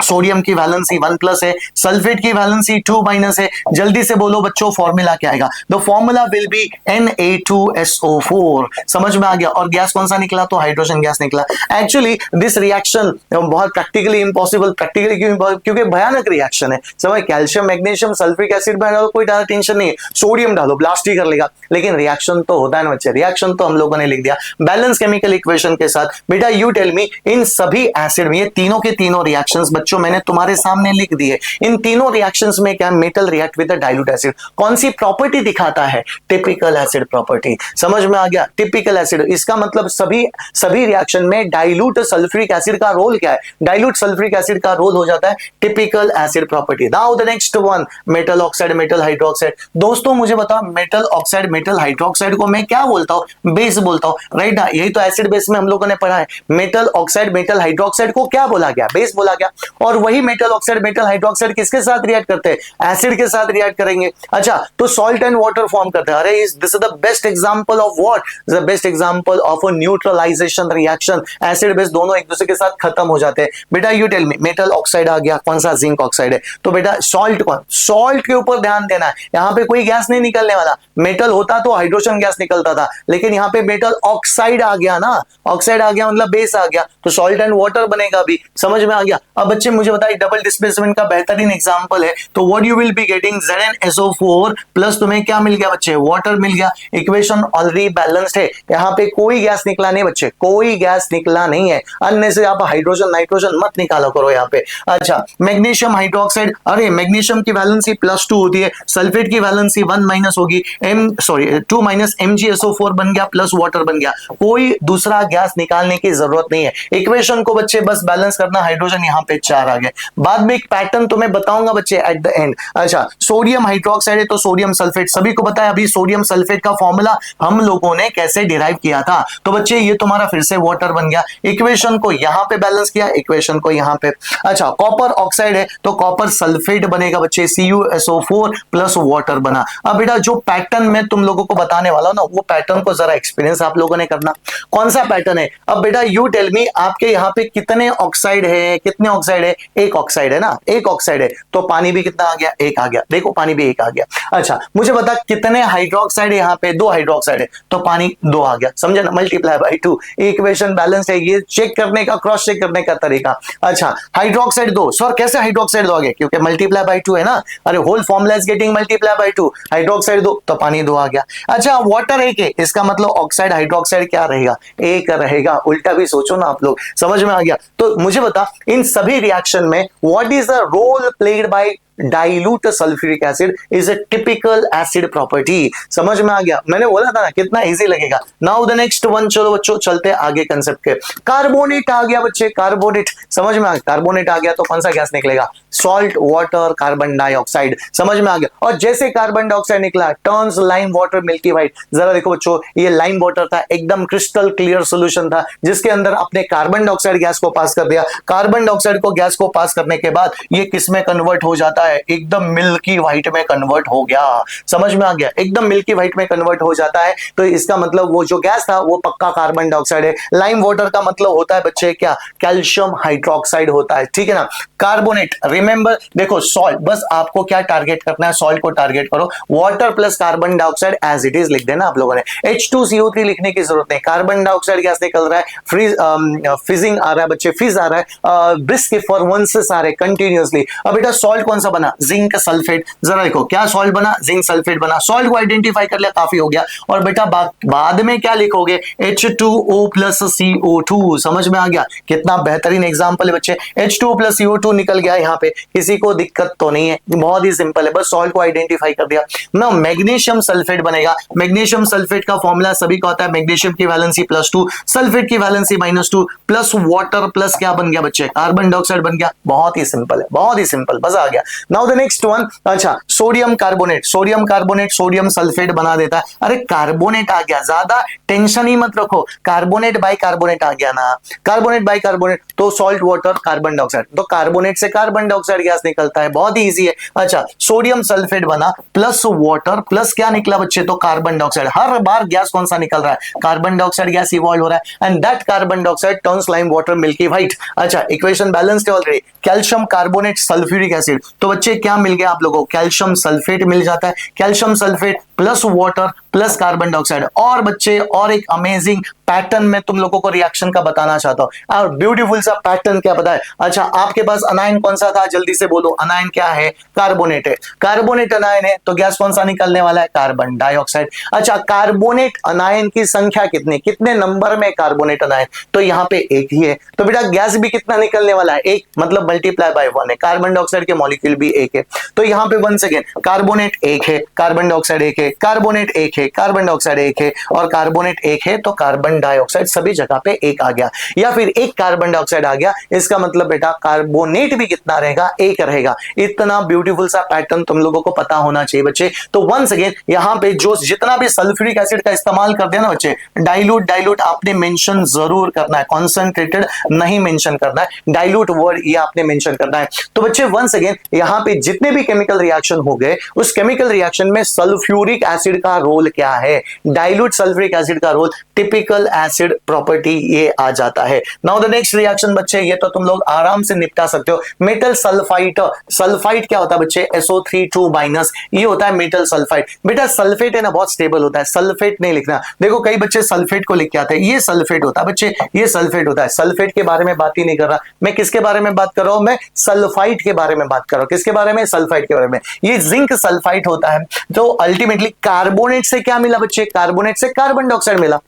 सोडियम की वैलेंसी 1+ है, सल्फेट की वैलेंसी 2- है। जल्दी से बोलो बच्चों फॉर्मूला क्या आएगा, the formula will be Na2SO4, समझ में आ गया। और गैस कौन सा निकला, तो हाइड्रोजन गैस निकला। एक्चुअली दिस रिएक्शन बहुत प्रैक्टिकली इम्पॉसिबल, प्रैक्टिकली क्यों, क्योंकि भयानक रिएक्शन है। समझ, कैल्शियम मैग्नीशियम सल्फ्यूरिक एसिड में डालो कोई ज्यादा टेंशन नहीं है, सोडियम डालो ब्लास्ट ही कर लेगा, लेकिन रिएक्शन तो होता है ना बच्चे। रिएक्शन तो हम लोगों ने लिख दिया बैलेंस केमिकल इक्वेशन के साथ। बेटा यू टेल मी, इन सभी एसिड में ये तीनों के तीनों रिएक्शंस बच्चों मैंने तुम्हारे सामने लिख दिए। इन तीनों रिएक्शंस में क्या, metal react with the dilute acid. कौन सी प्रॉपर्टी दिखाता है, टिपिकल एसिड प्रॉपर्टी, समझ में आ गया। टिपिकल एसिड, इसका मतलब सभी रिएक्शन में डाइल्यूट सल्फ्यूरिक एसिड का रोल क्या है, डाइल्यूट सल्फ्यूरिक एसिड का रोल हो जाता है typical acid property. Now the next one, metal oxide metal hydroxide. दोस्तों मुझे बताओ, मेटल ऑक्साइड मेटल हाइड्रोक्साइड को मैं क्या बोलता हूं, बेस बोलता हूं, राइट ना। यही तो एसिड बेस में हम लोगों ने पढ़ा है। मेटल ऑक्साइड मेटल हाइड्रोक्साइड को क्या बोला गया, बेस बोला गया। और वही मेटल ऑक्साइड मेटल हाइड्रोक्साइड किसके साथ रिएक्ट करते हैं, एसिड के साथ रिएक्ट करेंगे। अच्छा, तो सॉल्ट एंड वाटर फॉर्म करते हैं। अरे this is the best example of what, the best example of a neutralisation reaction. Acid base दोनों एक दूसरे के साथ खत्म हो जाते हैं। बेटा you tell me, metal oxide आ गया, कौन सा, जिंक ऑक्साइड है। तो बेटा सॉल्ट कौन, सॉल्ट के ऊपर ध्यान देना है। यहां पे कोई गैस नहीं निकलने वाला, मेटल होता तो हाइड्रोजन गैस निकलता था, लेकिन यहां पे मेटल ऑक्साइड आ गया ना, ऑक्साइड आ गया मतलब बेस आ गया, तो सॉल्ट एंड वाटर बनेगा भी, समझ में आ गया। अब बच्चे मुझे बताइए, डबल डिस्प्लेसमेंट का बेहतरीन एग्जांपल है, तो what you will be getting, ZnSO4 plus तुम्हें क्या मिल गया बच्चे, वाटर मिल गया। इक्वेशन ऑलरेडी बैलेंस्ड है, यहां पे कोई गैस निकला नहीं बच्चे, कोई गैस निकला नहीं है। अन्य से आप हाइड्रोजन नाइट्रोजन मत निकाला करो यहाँ पे। अच्छा, मैग्नीशियम हाइड्रोक्साइड, अरे मैग्नीशियम की वैलेंसी +2 होती है, सल्फेट की वैलेंसी 1- होगी, 2- MgSO4 बन गया प्लस वाटर बन गया, कोई दूसरा गैस निकालने की जरूरत नहीं है। इक्वेशन को बच्चे बस बैलेंस करना, हाइड्रोजन यहाँ पे 4 आ गए। बाद में एक पैटर्न तुम्हें बताऊंगा बच्चे एट द एंड। अच्छा, सोडियम हाइड्रोक्साइड है तो सोडियम सल्फेट, सभी को पता है अभी सोडियम सल्फेट का फॉर्मूला हम लोगों ने कैसे डिराइव किया था। तो बच्चे ये तुम्हारा फिर से वाटर बन गया, इक्वेशन को यहां पे बैलेंस किया, इक्वेशन को यहां पे। अच्छा, कॉपर ऑक्साइड है तो कॉपर सल्फेट बनेगा बच्चे, CuSO4 प्लस वाटर बना। अब बेटा जो पैटर्न मैं तुम लोगों को बताने वाला हूं ना, वो पैटर्न को जरा एक्सपीरियंस आप लोगों ने करना। कौन सा पैटर्न है, अब बेटा यू टेल मी, आपके यहाँ पे कितने ऑक्साइड है, कितने ऑक्साइड है, एक ऑक्साइड है ना, एक ऑक्साइड है, तो पानी भी कितना आ गया, एक आ गया, देखो पानी भी एक आ गया। अच्छा, मुझे बता कितने हाइड्रोक्साइड है, यहाँ पे 2 हाइड्रोक्साइड है तो पानी 2 आ गया, समझे ना, मल्टीप्लाई बाय 2, इक्वेशन बैलेंस है। ये चेक करने का, क्रॉस चेक करने का तरीका। अच्छा, हाइड्रोक्साइड 2, सर कैसे हाइड्रोक्साइड 2 आ गया, क्योंकि मल्टीप्लाई बाय 2 है ना, अरे whole formula is getting multiply by 2, hydroxide 2 तो पानी 2 आ गया। अच्छा, वाटर 1 है, इसका मतलब ऑक्साइड हाइड्रोक्साइड क्या रहेगा, 1 रहेगा। उल्टा भी सोचो ना आप लोग, समझ में आ गया। तो मुझे बता, इन सभी रिएक्शन में what is the role played by dilute sulphuric acid is a typical acid property, समझ में आ गया। मैंने बोला था ना कितना इजी लगेगा। नाउ द नेक्स्ट वन, चलो बच्चों चलते हैं आगे कंसेप्ट के। कार्बोनेट आ गया बच्चे, कार्बोनेट, समझ में आ गया, कार्बोनेट आ गया तो कौन सा गैस निकलेगा, सॉल्ट वाटर कार्बन डाइऑक्साइड, समझ में आ गया। और जैसे कार्बन डाइऑक्साइड निकला, turns lime water milky white. जरा देखो बच्चों, ये लाइम वाटर था, एकदम क्रिस्टल क्लियर सोल्यूशन था, जिसके अंदर अपने कार्बन डाइऑक्साइड गैस को पास कर दिया। कार्बन डाइऑक्साइड को गैस को पास करने के बाद ये किस में कन्वर्ट हो जाता है, एकदम मिल्की व्हाइट में कन्वर्ट हो गया, समझ में आ गया, एकदम मिल्की व्हाइट में कन्वर्ट हो जाता है। तो इसका मतलब वो जो गैस था वो पक्का कार्बन डाइऑक्साइड है। लाइम वाटर का मतलब होता है बच्चे क्या, कैल्शियम हाइड्रोक्साइड होता है, ठीक है ना। कार्बोनेट, रिमेंबर देखो सॉल्ट, बस आपको क्या टारगेट करना है, सॉल्ट को टारगेट करो। Water plus carbon dioxide as it is लिख देना आप लोगों ने, H2CO3 लिखने की जरूरत नहीं। कार्बन डाइऑक्साइड गैस निकल रहा है, फिजिंग आ रहा है बच्चे, फिज आ रहा है, ब्रिस्क फॉर्मेंसेस आ रहे हैं कंटिन्यूअसली। अब बेटा सॉल्ट कौन सा बना, जिंक सल्फेट। जरा देखो क्या सॉल्ट बना, जिंक सल्फेट बना। सॉल्ट को आइडेंटिफाई कर लिया, काफी हो गया। और बेटा बाद में क्या लिखोगे, H2O प्लस CO2। समझ में आ गया, कितना बेहतरीन एग्जाम्पल है बच्चे। H2O प्लस CO2 निकल गया यहाँ पे, किसी को दिक्कत तो नहीं है, बहुत ही सिंपल है, बस सॉल्ट को आइडेंटिफाई कर दिया ना। मैग्नीशियम सल्फेट बनेगा। मैग्नीशियम सल्फेट का फॉर्मूला सभी का होता है, मैग्नीशियम की वैलेंसी +2, सल्फेट की वैलेंसी -2, प्लस वाटर प्लस क्या बन गया बच्चे, कार्बन डाइऑक्साइड बन गया। बहुत ही सिंपल है, बहुत ही सिंपल, मजा आ गया। नाउ द नेक्स्ट वन, अच्छा sodium carbonate, sodium carbonate sodium sulphate बना देता है। अरे कार्बोनेट आ गया, ज्यादा टेंशन ही मत रखो, कार्बोनेट बाई कार्बोनेट आ गया ना, कार्बोनेट बाई कार्बोनेट तो सॉल्ट वाटर कार्बन डाइऑक्साइड, तो कार्बोनेट से कार्बन डाइऑक्साइड गैस निकलता है, बहुत ही इजी है। अच्छा सोडियम सल्फेट बना प्लस वाटर प्लस क्या निकला बच्चे, तो कार्बन डाइऑक्साइड। हर बार गैस कौन सा निकल रहा है, कार्बन डाइऑक्साइड गैस इवॉल्व हो रहा है, and that carbon dioxide turns lime water milky white. अच्छा इक्वेशन बैलेंस्ड है already. Calcium carbonate sulphuric acid, तो बच्चे क्या मिल गया आप लोगों को, कैल्शियम सल्फेट मिल जाता है, calcium sulphate plus water plus carbon dioxide. और बच्चे और एक अमेजिंग पैटर्न में तुम लोगों को रिएक्शन का बताना चाहता हूं, और ब्यूटीफुल सा पैटर्न क्या पता है। अच्छा आपके पास अनायन कौन सा था, जल्दी से बोलो, अनायन क्या है, कार्बोनेट है, कार्बोनेट अनायन है, तो गैस कौन सा निकलने वाला है, कार्बन डाइऑक्साइड। अच्छा कार्बोनेट अनायन की संख्या कितनी, कितने नंबर में कार्बोनेट अनायन, तो यहाँ पे एक ही है, तो बेटा गैस भी कितना निकलने वाला है, एक, मतलब मल्टीप्लाई बाय 1 है, कार्बन डाइऑक्साइड के मॉलिक्यूल भी एक है, तो यहाँ पे वन सेकेंड कार्बोनेट एक है, कार्बन डाइऑक्साइड एक है, कार्बोनेट एक है, कार्बन डाइऑक्साइड एक है, और कार्बोनेट एक है, तो कार्बन डाइऑक्साइड सभी जगह पे एक आ गया, या फिर एक कार्बन डाइऑक्साइड आ गया, इसका मतलब बेटा कार्बोनेट भी कितना रहेगा, एक रहेगा। इतना ब्यूटीफुल सा पैटर्न तुम लोगों को पता होना चाहिए बच्चे। तो वंस अगेन यहाँ पे जो जितना भी सल्फ्यूरिक एसिड का इस्तेमाल कर दिया ना बच्चे, डाइल्यूट आपने मेंशन जरूर करना है, कॉन्सेंट्रेटेड नहीं मेंशन करना है, डाइल्यूट वर्ड ये आपने मेंशन करना है। तो बच्चे वंस अगेन यहाँ पे जितने भी केमिकल रिएक्शन हो गए, उस केमिकल रिएक्शन में सल्फ्यूरिक एसिड का रोल क्या है, डाइल्यूट सल्फ्यूरिक एसिड का रोल टिपिकल एसिड प्रॉपर्टी ये आ जाता है। नाउ द नेक्स्ट रिएक्शन बच्चे, ये तो तुम लोग आराम से निपटा सकते हो। मेटल सल्फाइड, सल्फाइड क्या होता है बच्चे, SO3 2-, ये होता है मेटल सल्फाइड। बेटा सल्फेट है ना बहुत स्टेबल होता है, सल्फेट नहीं लिखना। देखो कई बच्चे सल्फेट को लिख के आते हैं, ये सल्फेट होता है बच्चे, ये सल्फेट होता है। सल्फेट के बारे में बात ही नहीं कर रहा मैं, किसके बारे में बात कर रहा हूं मैं, सल्फाइड के बारे में बात कर रहा हूं। किसके बारे में, सल्फाइड के बारे में। ये जिंक सल्फाइड होता है। तो अल्टीमेटली कार्बोनेट से क्या मिला बच्चे, कार्बोनेट से कार्बन डाइऑक्साइड मिला,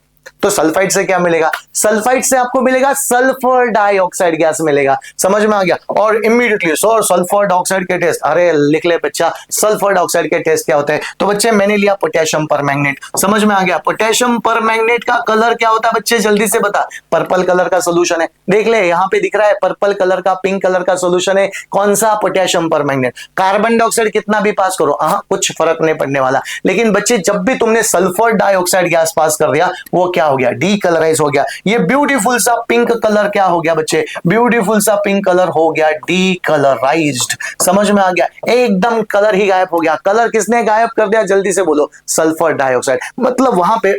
तो सल्फाइड से क्या मिलेगा, सल्फाइड से आपको मिलेगा सल्फर डाइऑक्साइड गैस मिलेगा। समझ में आ गया। और इमीडिएटली सर सल्फर डाइऑक्साइड के टेस्ट, अरे लिख ले बच्चा, सल्फर डाइऑक्साइड के टेस्ट क्या होते हैं, तो बच्चे मैंने लिया पोटेशियम परमैंगनेट। समझ में आ गया। पोटेशियम परमैंगनेट का कलर क्या होता है बच्चे, जल्दी से बता, पर्पल कलर का सोल्यूशन है। देख ले यहां पे दिख रहा है पर्पल कलर का, पिंक कलर का सोल्यूशन है, कौन सा, पोटेशियम परमैंगनेट। कार्बन डाइऑक्साइड कितना भी पास करो, कुछ फर्क नहीं पड़ने वाला। लेकिन बच्चे जब भी तुमने सल्फर डाइऑक्साइड गैस पास कर दिया, वो क्या हो गया, डीकलराइज हो गया। ये ब्यूटीफुल सा पिंक कलर क्या हो गया बच्चे, ब्यूटीफुल सा पिंक कलर हो गया डीकलराइज्ड। समझ में आ गया, एकदम कलर ही गायब हो गया। कलर किसने गायब कर दिया, जल्दी से बोलो, सल्फर डाइऑक्साइड। मतलब वहां पे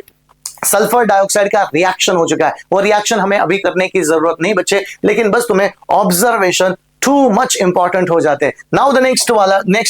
सल्फर डाइऑक्साइड का रिएक्शन हो चुका है। वो रिएक्शन हमें अभी करने की जरूरत नहीं बच्चे, लेकिन बस तुम्हें ऑब्जर्वेशन टू मच इंपॉर्टेंट हो जाते हैं। नाउ द नेक्स्ट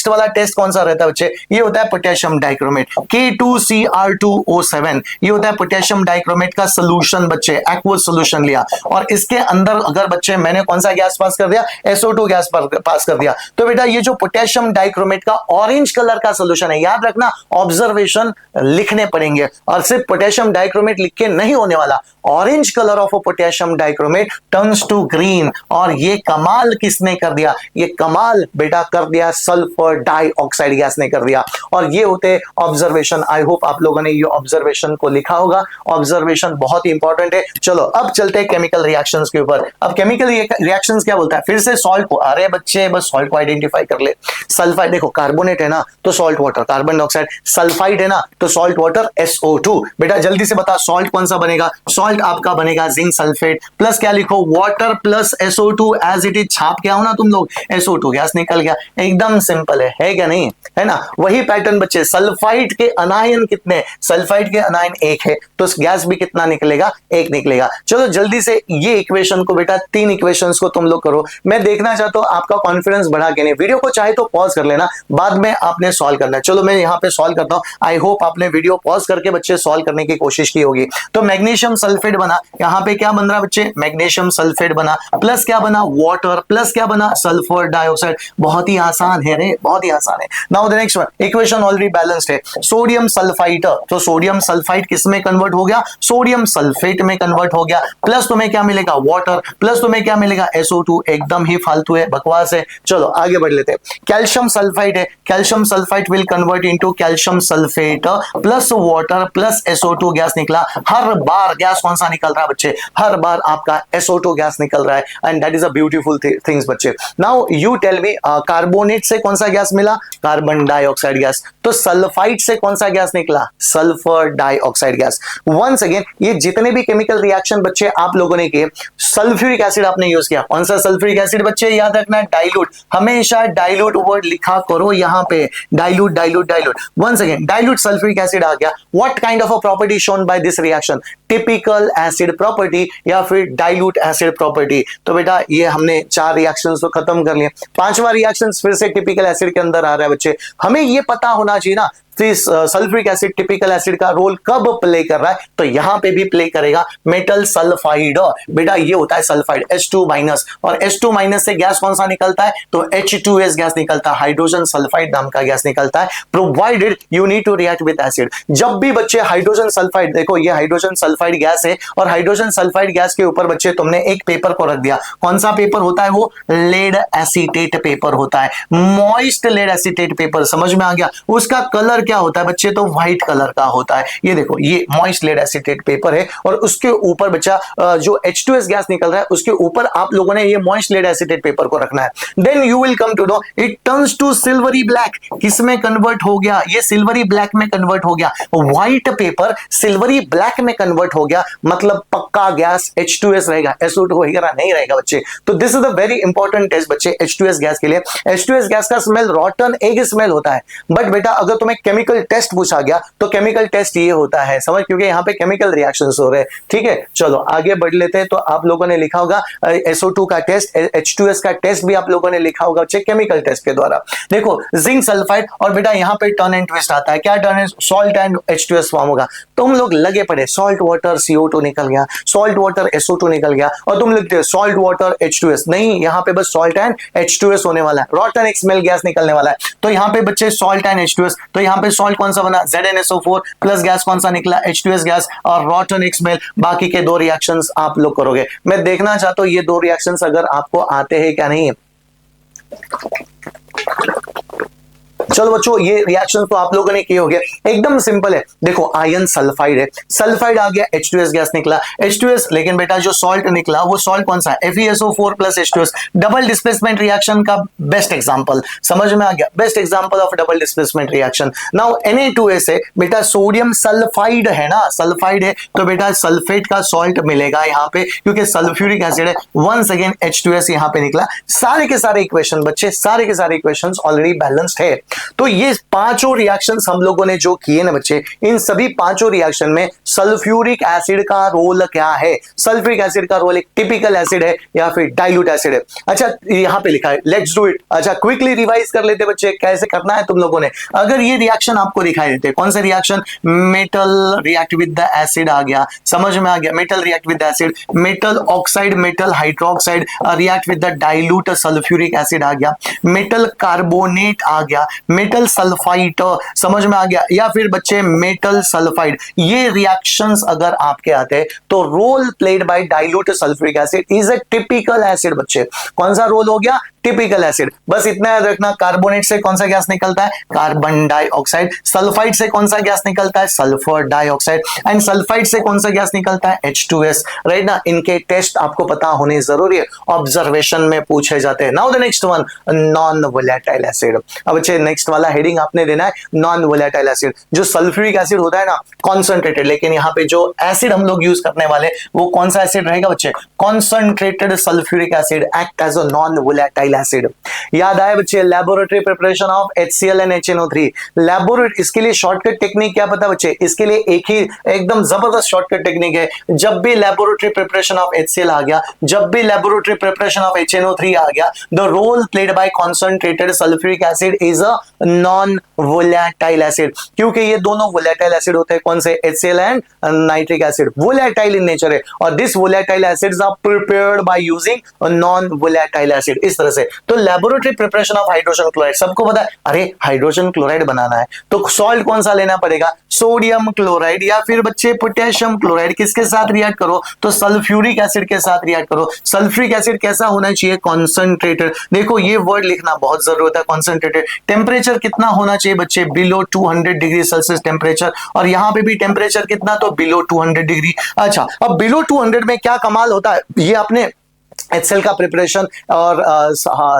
वाला टेस्ट कौन सा रहता है बच्चे, ये होता है पोटेशियम डाइक्रोमेट, K2Cr2O7। ये होता है पोटेशियम डाइक्रोमेट का सोल्यूशन बच्चे, एक्वस सोल्यूशन लिया, और इसके अंदर अगर बच्चे मैंने कौन सा गैस पास कर दिया, SO2 गैस पास कर दिया, तो बेटा ये जो पोटेशियम डाइक्रोमेट का ऑरेंज कलर का सोल्यूशन है, याद रखना ऑब्जर्वेशन लिखने पड़ेंगे, और सिर्फ पोटेशियम डाइक्रोमेट लिख के नहीं होने वाला। Orange colour of potassium dichromate turns to green, और ये कमाल किसने कर दिया, ये कमाल बेटा कर दिया सल्फर डाइऑक्साइड गैस ने कर दिया। और ये होते ऑब्जर्वेशन। आई होप आप लोगों ने ये ऑब्जर्वेशन को लिखा होगा, ऑब्जर्वेशन बहुत ही इंपॉर्टेंट है। चलो अब चलते हैं केमिकल रिएक्शंस के ऊपर। अब केमिकल रिएक्शंस क्या बोलता है, फिर से सॉल्ट को, अरे बच्चे बस सॉल्ट को आइडेंटिफाई कर ले। सल्फाइड, देखो कार्बोनेट है ना तो salt water, carbon dioxide, sulphide है ना तो सॉल्ट वाटर SO2। बेटा जल्दी से बता सॉल्ट कौन सा बनेगा, सॉल्ट आपका बनेगा जिंक सल्फेट प्लस क्या लिखो, water plus SO2 as it is, छाप क्या हो ना तुम लोग, SO2 गैस निकल गया। एकदम सिंपल है क्या नहीं, है ना। वही पैटर्न बच्चे, सल्फाइड के अनायन कितने, सल्फाइड के अनायन एक है, तो गैस भी कितना निकलेगा, एक निकलेगा। चलो जल्दी से ये इक्वेशन को बेटा, 3 इक्वेशंस को तुम लोग करो। मैं देखना चाहता हूं आपका कॉन्फिडेंस बढ़ा के नहीं। वीडियो को चाहे तो पॉज कर लेना, बाद में आपने सॉल्व करना है। चलो मैं यहाँ पे सॉल्व करता हूं। आई होप आपने वीडियो पॉज करके बच्चे सॉल्व करने की कोशिश की होगी। तो मैग्नीशियम सल्फेट बना, यहाँ पे क्या बन रहा है बच्चे, मैग्नीशियम सल्फेट बना, प्लस क्या बना, वाटर, प्लस क्या क्या बना, सल्फर डाइऑक्साइड। बहुत ही आसान है रे, बहुत ही आसान है। Now the next one, equation already balanced है। सोडियम सल्फाइड, तो सोडियम सल्फाइड किस में कन्वर्ट हो गया, सोडियम सल्फेट में कन्वर्ट हो गया। प्लस तुम्हें क्या मिलेगा, वाटर, प्लस तुम्हें क्या मिलेगा, SO2। एकदम ही फालतू है, बकवास है। चलो आगे बढ़ लेते हैं। कैल्शियम सल्फाइड है, calcium sulphide will convert into calcium sulphate plus water plus SO2 gas निकला। हर बार गैस कौन सा निकल रहा है बच्चे, हर बार आपका SO2 गैस निकल रहा है, and that is a beautiful things बच्चे। Now you tell me, carbonate से कौन सा गैस मिला, कार्बन डाइऑक्साइड गैस। तो सल्फाइड से कौन सा गैस निकला, sulphur dioxide gas. Once again, ये जितने भी केमिकल रिएक्शन बच्चे आप लोगों ने किए, सल्फ्यूरिक एसिड आपने यूज किया। कौन सा सल्फ्यूरिक एसिड बच्चे, याद रखना, डाइल्यूट। हमेशा डाइल्यूट वर्ड लिखा करो यहां पे, dilute dilute dilute. Once again, dilute sulphuric acid आ गया। What kind of a property shown by this reaction, typical acid property या फिर डाइल्यूट एसिड प्रॉपर्टी। तो बेटा ये हमने 4 रिएक्शंस तो खत्म कर लिए, 5वां रिएक्शन फिर से टिपिकल एसिड के अंदर आ रहा है बच्चे। हमें ये पता होना चाहिए ना, सल्फ्यूरिक एसिड टिपिकल एसिड का रोल कब प्ले कर रहा है, तो यहां पे भी प्ले करेगा मेटल सल्फाइड। बेटा ये होता है सल्फाइड, H2- और H2- से गैस कौन सा निकलता है, तो H2S गैस निकलता है, हाइड्रोजन सल्फाइड नाम का गैस निकलता है, provided you need to react with acid. जब भी बच्चे हाइड्रोजन सल्फाइड, देखो ये हाइड्रोजन सल्फाइड गैस है, और हाइड्रोजन सल्फाइड गैस के ऊपर बच्चे तुमने एक पेपर को रख दिया। कौन सा पेपर होता है वो, लेड एसीटेट पेपर होता है, मॉइस्ट लेड एसीटेट पेपर। समझ में आ गया, उसका कलर क्या होता है बच्चे, तो व्हाइट कलर का होता है। ये देखो ये मॉइस्ट लेड एसीटेट पेपर है, और उसके ऊपर बच्चा जो H2S गैस निकल रहा है, उसके ऊपर आप लोगों ने ये मॉइस्ट लेड एसीटेट पेपर को रखना है। Then you will come to know it turns to silvery black. किसमें कन्वर्ट हो गया, ये सिल्वरी ब्लैक में कन्वर्ट हो गया। व्हाइट पेपर सिल्वरी ब्लैक में कन्वर्ट हो गया, मतलब पक्का गैस H2S रहेगा, SO2 वगैरह नहीं रहेगा बच्चे। तो this is a very important test बच्चे H2S गैस के लिए। H2S गैस का स्मेल रॉटन एग स्मेल होता है, बट बेटा अगर तुम्हें केमिकल टेस्ट पूछा गया तो केमिकल टेस्ट ये होता है, समझ, क्योंकि यहाँ पे केमिकल रिएक्शंस हो रहे हैं। ठीक है, चलो आगे बढ़ लेते हैं। तो आप लोगों ने लिखा होगा SO2 का टेस्ट, H2S का टेस्ट भी आप लोगों ने लिखा होगा केमिकल टेस्ट के द्वारा। देखो जिंक सल्फाइड, और बेटा यहाँ पे टर्न एंड ट्विस्ट आता है। क्या turn and, salt and H2S form होगा। तुम लोग लगे पड़े, सॉल्ट वाटर CO2 निकल गया, सॉल्ट वाटर SO2 निकल गया, और तुम लिखते हो सॉल्ट वाटर H2S। नहीं, यहाँ पे बस सॉल्ट एंड H2S होने वाला है, रॉटन एक स्मेल गैस निकलने वाला है। तो यहाँ पे बच्चे सॉल्ट एंड H2S, तो यहाँ पे सॉल्ट कौन सा बना, ZnSO4 प्लस गैस कौन सा निकला, H2S गैस, और रॉटन एक स्मेल। बाकी के 2 रिएक्शंस आप लोग करोगे। मैं देखना चाहता हूं ये 2 रिएक्शंस अगर आपको आते हैं क्या नहीं। चलो बच्चों, ये रिएक्शन तो आप लोगों ने किए होंगे, एकदम सिंपल है। देखो आयन सल्फाइड है, सल्फाइड आ गया, H2S गैस निकला, H2S, लेकिन बेटा जो सॉल्ट निकला वो सॉल्ट कौन सा है, FeSO4 plus H2S। Double displacement reaction का बेस्ट एग्जांपल, समझ में आ गया, best example of double displacement reaction. Now Na2S है बेटा, सोडियम सल्फाइड है ना, सल्फाइड है, तो बेटा सल्फेट का सॉल्ट मिलेगा यहाँ पे, क्योंकि सल्फ्यूरिक एसिड है। वंस अगेन H2S यहाँ पे निकला। सारे के सारे इक्वेशन बच्चे, सारे के सारे इक्वेशन ऑलरेडी बैलेंस्ड है। तो ये 5 रिएक्शंस हम लोगों ने जो किए ना बच्चे, इन सभी 5 रिएक्शन में सल्फ्यूरिक एसिड का रोल क्या है। सल्फ्यूरिक एसिड का रोल एक टिपिकल एसिड है या फिर डाइल्यूट एसिड है। अच्छा यहां पे लिखा है, लेट्स डू इट। अच्छा क्विकली रिवाइज कर लेते बच्चे, कैसे करना है तुम लोगों ने। अगर ये रिएक्शन आपको दिखाई देते, कौन सा reaction, metal react with the acid आ गया, समझ में आ गया, metal react with acid, metal oxide metal hydroxide react with the dilute sulphuric acid आ गया, मेटल कार्बोनेट आ गया, मेटल सल्फाइड, समझ में आ गया, या फिर बच्चे मेटल सल्फाइड। ये रिएक्शंस अगर आपके आते हैं तो role played by dilute sulphuric acid is a typical acid. बच्चे कौन सा रोल हो गया, टिपिकल एसिड। बस इतना याद रखना, कार्बोनेट से कौन सा गैस निकलता है, कार्बन डाइऑक्साइड, सल्फाइड से कौन सा गैस निकलता है, सल्फर डाइऑक्साइड, एंड सल्फाइड से कौन सा गैस निकलता है, H2S, राइट ना। इनके टेस्ट आपको पता होने जरूरी है, ऑब्जर्वेशन में पूछे जाते हैं। Now the next one, non volatile acid. अब बच्चे नेक्स्ट वाला हेडिंग आपने देना है नॉन वोलेटाइल एसिड। जो सल्फ्यूरिक एसिड होता है ना कॉन्सेंट्रेटेड, लेकिन यहाँ पे जो एसिड हम लोग यूज करने वाले वो कौन सा एसिड रहेगा बच्चे, concentrated sulphuric acid act as a non volatile acid. याद आए बच्चे, laboratory preparation of HCl and HNO3। Laboratory, इसके लिए शॉर्टकट टेक्निक क्या पता बच्चे, इसके लिए एक ही एकदम जबरदस्त शॉर्टकट टेक्निक है। जब भी लेबोरेटरी प्रिपरेशन ऑफ HCl आ गया, जब भी लेबोरेटरी प्रिपरेशन ऑफ HNO3 आ गया, the role played by concentrated sulphuric acid is a non volatile acid, क्योंकि ये दोनों वोलेटाइल एसिड होते हैं। कौन से? HCl and nitric acid, volatile in nature है, और this volatile acids are prepared by using non volatile acid. इस तरह से तो laboratory preparation of hydrogen chloride, सबको पता है, अरे हाइड्रोजन क्लोराइड बनाना है तो सॉल्ट कौन सा लेना पड़ेगा? सोडियम क्लोराइड या फिर बच्चे पोटेशियम क्लोराइड। किसके साथ रिएक्ट करो? तो सल्फ्यूरिक एसिड के साथ रिएक्ट करो। सल्फ्यूरिक एसिड कैसा होना चाहिए? कॉन्सेंट्रेटेड। देखो ये वर्ड लिखना बहुत जरूरत है, कॉन्सेंट्रेटेड। टेम्परेचर कितना होना चाहिए बच्चे? बिलो 200 डिग्री सेल्सियस टेम्परेचर, और यहां पे भी टेम्परेचर कितना? तो बिलो 200 डिग्री। अच्छा, अब बिलो 200 में क्या कमाल होता है, ये आपने HCl का प्रिपरेशन और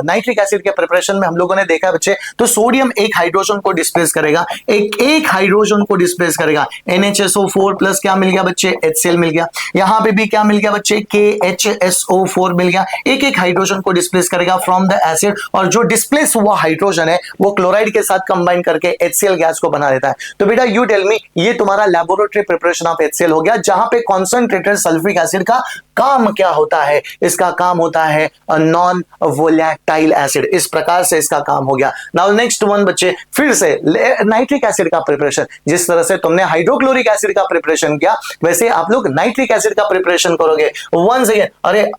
नाइट्रिक एसिड के प्रिपरेशन में हम लोगों ने देखा बच्चे। तो सोडियम एक हाइड्रोजन को डिस्प्लेस करेगा, एक हाइड्रोजन को डिस्प्लेस करेगा, NHSO4 प्लस क्या मिल गया बच्चे? HCl मिल गया। यहां पे भी क्या मिल गया बच्चे? KHSO4 मिल गया। एक हाइड्रोजन को डिस्प्लेस करेगा फ्रॉम द एसिड, और जो डिस्प्लेस हुआ हाइड्रोजन है वो क्लोराइड के साथ कंबाइन करके HCl गैस को बना देता है। तो बेटा यू टेल मी, ये तुम्हारा लेबोरेटरी प्रिपरेशन ऑफ HCl हो गया, जहां पे कॉन्सेंट्रेटेड सल्फ्यूरिक एसिड का काम क्या होता है? इसका काम होता है नॉन वोलेटाइल एसिड। इस प्रकार से इसका काम हो गया। नाउ नेक्स्ट वन बच्चे, फिर से नाइट्रिक एसिड का प्रिपरेशन। जिस तरह से तुमने हाइड्रोक्लोरिक एसिड का प्रिपरेशन किया, वैसे आप लोग नाइट्रिक एसिड का प्रिपरेशन करोगे। वंस अगेन,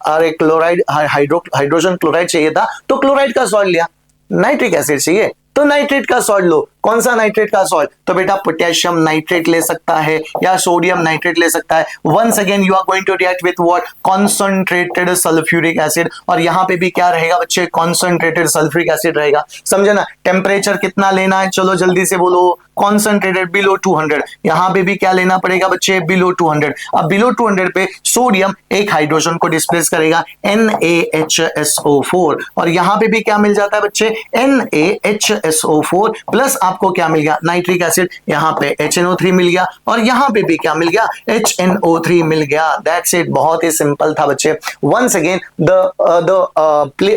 अरे क्लोराइड, हाइड्रोजन क्लोराइड चाहिए था तो क्लोराइड का सॉल्ट लिया, नाइट्रिक एसिड चाहिए तो नाइट्रेट का सॉल्ट लो। कौन सा नाइट्रेट का सॉल्ट? तो बेटा पोटेशियम नाइट्रेट ले सकता है या सोडियम नाइट्रेट ले सकता है। Once again you are going to react with what? Concentrated sulphuric acid, और यहां पे भी क्या रहेगा बच्चे? कॉन्सेंट्रेटेड सल्फ्यूरिक एसिड रहेगा। समझे ना? टेम्परेचर कितना लेना है? चलो जल्दी से बोलो। Concentrated below 200। यहां पे भी क्या लेना पड़ेगा बच्चे? बिलो 200। अब बिलो 200 पे सोडियम एक हाइड्रोजन को डिस्प्लेस करेगा, NaHSO4, और यहां पे भी क्या मिल जाता है बच्चे? NaHSO4 प्लस आपको क्या मिल गया? Nitric acid. यहां पे HNO3 मिल गया, और यहां पे भी क्या मिल गया? HNO3 मिल गया। दैट्स इट, बहुत ही सिंपल था बच्चे। Once again the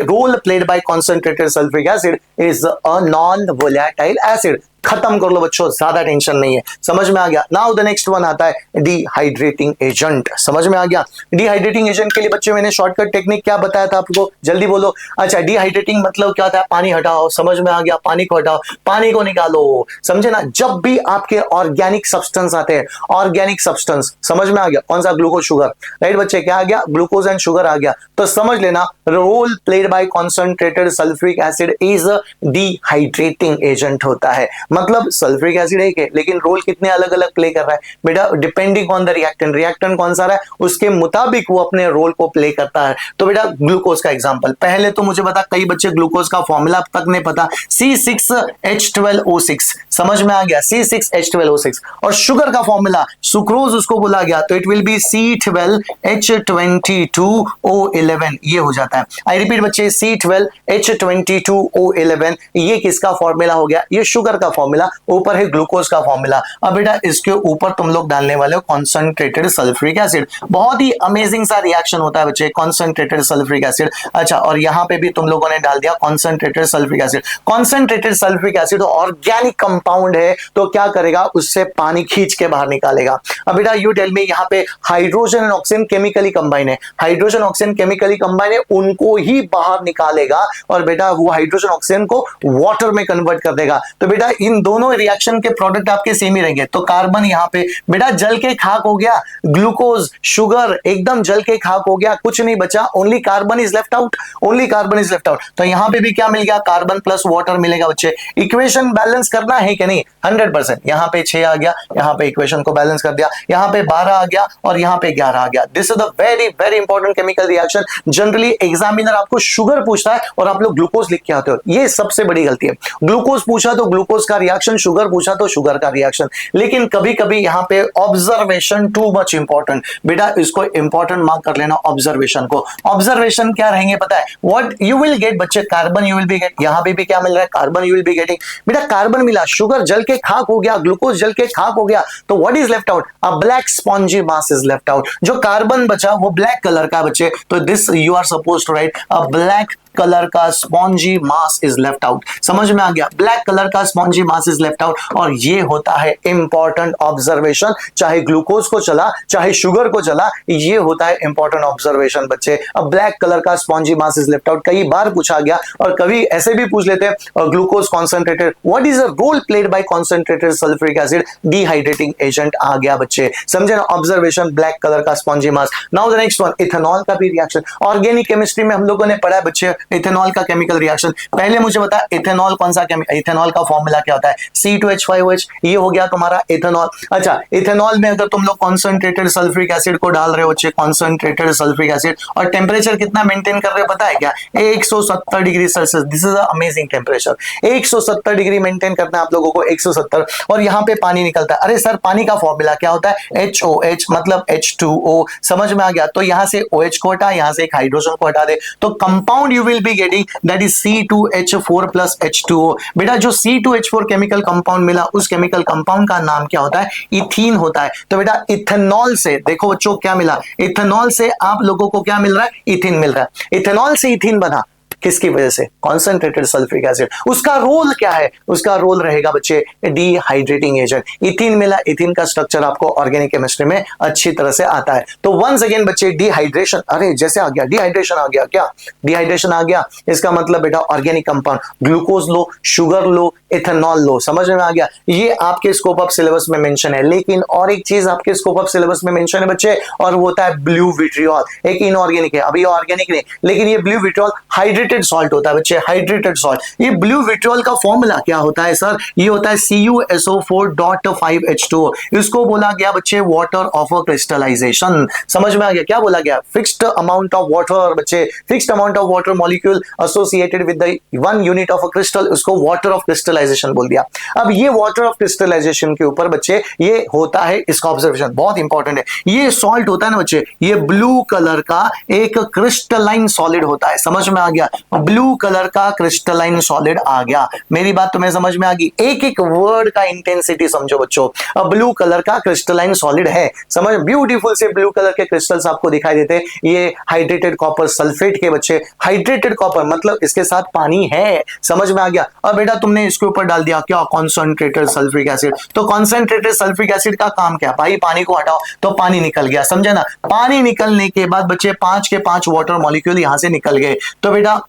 role played by concentrated sulphuric acid is a non volatile acid. खत्म कर लो बच्चों, ज्यादा टेंशन नहीं है। समझ में आ गया? नाउ द नेक्स्ट वन आता है डिहाइड्रेटिंग एजेंट। समझ में आ गया? डिहाइड्रेटिंग एजेंट के लिए बच्चे मैंने शॉर्टकट टेक्निक क्या बताया था आपको? जल्दी बोलो। अच्छा, डिहाइड्रेटिंग मतलब क्या होता है? पानी हटाओ। समझ में आ गया? पानी को हटाओ, पानी को निकालो। समझे ना? जब भी आपके ऑर्गेनिक सब्सटेंस आते हैं, ऑर्गेनिक सब्सटेंस, समझ में आ गया? कौन सा? Glucose, sugar. राइट बच्चे, क्या आ गया? ग्लूकोज एंड शुगर आ गया। तो समझ लेना, role played by concentrated sulphuric acid is dehydrating agent होता है। मतलब सल्फ्यूरिक एसिड एक है, लेकिन रोल कितने अलग अलग प्ले कर रहा है बेटा? Depending on the reactant. Reactant कौन सा रहा है उसके मुताबिक वो अपने रोल को प्ले करता है। तो बेटा ग्लूकोज का एग्जांपल, पहले तो मुझे बता, कई बच्चे ग्लूकोज का फॉर्मूला अब तक नहीं पता, C6H12O6। समझ में आ गया? C6H12O6। और शुगर का फॉर्मूला सुक्रोज उसको बोला गया, तो इट विल बी C12H22O11। ये हो जाता है। आई रिपीट बच्चे, C12H22O11 ये किसका फॉर्मूला हो गया? ये शुगर का फॉर्मूला। ऊपर है ग्लूकोज का फॉर्मूला। अब बेटा इसके ऊपर तुम लोग डालने वाले हो कॉन्सेंट्रेटेड सल्फ्यूरिक एसिड। बहुत ही अमेजिंग सा रिएक्शन होता है बच्चे, कॉन्सेंट्रेटेड सल्फ्यूरिक एसिड। अच्छा, और यहां पे भी तुम लोगों ने डाल दिया concentrated sulphuric acid. Concentrated sulphuric acid organic compound है, तो क्या करेगा? उससे पानी खींच के बाहर निकालेगा। अब बेटा यू टेल मी, यहां पे hydrogen and oxygen chemically combine है, हाइड्रोजन ऑक्सीजन केमिकली कंबाइन है, उनको ही बाहर निकालेगा, और बेटा वो हाइड्रोजन ऑक्सीजन को वाटर में कन्वर्ट कर देगा। तो बेटा इन दोनों रिएक्शन के प्रोडक्ट आपके सेम ही रहेंगे। तो कार्बन यहां पे बेटा जल के खाक हो गया, ग्लूकोज शुगर एकदम जल के खाक हो गया, कुछ नहीं बचा, only carbon is left out, only carbon is left out. तो यहां पे भी क्या मिल गया? कार्बन प्लस वाटर मिलेगा बच्चे। इक्वेशन बैलेंस करना है कि नहीं? 100%। यहां पे 6 आ गया, यहां पे इक्वेशन को बैलेंस कर दिया, यहां पे 12 आ गया और यहां पे 11 आ गया। This is the very very important chemical reaction. Generally examiner आपको शुगर पूछता है और आप लोग ग्लूकोज लिख के आते हो, ये सबसे बड़ी गलती है। ग्लूकोज पूछा तो ग्लूकोज का रिएक्शन, शुगर पूछा तो शुगर का रिएक्शन। लेकिन कभी कभी यहां पे ऑब्जर्वेशन टू मच इंपॉर्टेंट, बेटा इसको इंपॉर्टेंट मार्क कर लेना ऑब्जर्वेशन को। ऑब्जर्वेशन क्या रहेंगे पता है? व्हाट यू विल गेट बच्चे, carbon you will be get. यहां पे भी क्या मिल रहा है? Carbon you will be getting. बेटा कार्बन मिला, शुगर जल के खाक हो गया, ग्लूकोज जल के खाक हो गया, तो what is left out? A black spongy mass is left out. जो कार्बन बचा वो ब्लैक कलर का बच्चे, तो this you are supposed to write a black colour का spongy mass is left out. समझ में आ गया, ब्लैक कलर का spongy mass is left out. और ये होता है इंपॉर्टेंट ऑब्जर्वेशन, चाहे ग्लूकोज को चला चाहे शुगर को चला, ये होता है इंपॉर्टेंट ऑब्जर्वेशन बच्चे। अब ब्लैक कलर का spongy mass is left out कई बार पूछा गया, और कभी ऐसे भी पूछ लेते हैं glucose concentrated, what is the role played by concentrated sulphuric acid, dehydrating agent आ गया बच्चे। समझे ना, ऑब्जर्वेशन ब्लैक कलर का spongy mass. Now the next one, ethanol का भी रिएक्शन। ऑर्गेनिक केमिस्ट्री में हम लोगों ने पढ़ा है बच्चे इथेनॉल का केमिकल रिएक्शन। पहले मुझे बता इथेनॉल कौन सा केमिकल, इथेनॉल का फॉर्मूला क्या होता है, C2H5OH, ये हो गया तुम्हारा इथेनॉल। अच्छा, इथेनॉल में अगर तुम लोग कॉन्सेंट्रेटेड सल्फ्यूरिक एसिड को डाल रहे हो बच्चे, कॉन्सेंट्रेटेड सल्फ्यूरिक एसिड, और टेम्परेचर कितना मेंटेन कर रहे हो पता है क्या, 170 degree Celsius. This is amazing temperature, 170 degree maintain करना है आप लोगों को, 170। और यहां पे पानी निकलता है। अरे सर पानी का फॉर्मूला क्या होता है, HOH मतलब H2O। समझ में आ गया, तो यहां से OH को हटा, यहां से एक हाइड्रोजन को हटा दे, तो compound you will be getting that is C2H4 plus H2O। बेटा जो C2H4 केमिकल कंपाउंड मिला, उस केमिकल कंपाउंड का नाम क्या होता है, इथीन होता है। तो बेटा इथेनॉल से देखो बच्चों क्या मिला, इथेनॉल से आप लोगों को क्या मिल रहा है, इथीन मिल रहा है। इथेनॉल से इथीन बना, किसकी वजह से, कॉन्सेंट्रेटेड सल्फ्यूरिक एसिड। उसका रोल क्या है, उसका रोल रहेगा बच्चे डिहाइड्रेटिंग एजेंट। इथीन मिला, इथीन का स्ट्रक्चर आपको ऑर्गेनिक केमिस्ट्री में अच्छी तरह से आता है। तो वंस अगेन बच्चे डिहाइड्रेशन, अरे जैसे आ गया डिहाइड्रेशन आ गया, क्या डिहाइड्रेशन आ गया, इसका मतलब बेटा ऑर्गेनिक कंपाउंड, ग्लूकोज लो, शुगर लो, इथेनॉल लो। समझ में आ गया, ये आपके स्कोप ऑफ सिलेबस में मेंशन है। लेकिन और एक चीज आपके स्कोप ऑफ सिलेबस में मेंशन है बच्चे, और वो होता है ब्लू विट्रियोल। एक इनऑर्गेनिक है, अभी ऑर्गेनिक नहीं, लेकिन ये ब्लू विट्रियोल हाइड्रेटेड सॉल्ट होता है बच्चे, हाइड्रेटेड सॉल्ट। ये ब्लू विट्रियोल का फॉर्मूला क्या होता है सर, ये होता है CuSO4.5H2O। इसको बोला गया बच्चे वाटर ऑफ क्रिस्टलाइजेशन। समझ में आ गया, क्या बोला गया, फिक्स्ड अमाउंट ऑफ वाटर बच्चे, fixed amount of water molecule associated with the 1 unit of a crystal, उसको वाटर ऑफ क्रिस्टलाइजेशन बोल दिया। अब ये वाटर ऑफ क्रिस्टलाइजेशन के ऊपर बच्चे ये होता है, इसका ऑब्जर्वेशन बहुत इंपॉर्टेंट है। ये सॉल्ट होता है ना बच्चे, ये ब्लू कलर का एक क्रिस्टलाइन सॉलिड होता है। समझ में आ गया, ब्लू कलर का क्रिस्टलाइन सॉलिड आ गया। मेरी बात तुम्हें समझ में आ गई, एक एक वर्ड का इंटेंसिटी समझो बच्चों। अब ब्लू कलर का क्रिस्टलाइन सॉलिड है, समझ, ब्यूटीफुल से ब्लू कलर के क्रिस्टल्स आपको दिखाई देते हैं। ये हाइड्रेटेड कॉपर सल्फेट के बच्चे, हाइड्रेटेड कॉपर मतलब इसके साथ पानी है। समझ में आ गया। अब बेटा तुमने इसके ऊपर डाल दिया क्या, कॉन्सेंट्रेटेड सल्फ्यूरिक एसिड। तो कॉन्सेंट्रेटेड सल्फ्यूरिक एसिड का काम क्या, भाई पानी को हटाओ, तो पानी निकल गया। समझे ना, पानी निकलने के बाद बच्चे 5 के 5 वाटर मॉलिक्यूल यहां से निकल गए, तो बेटा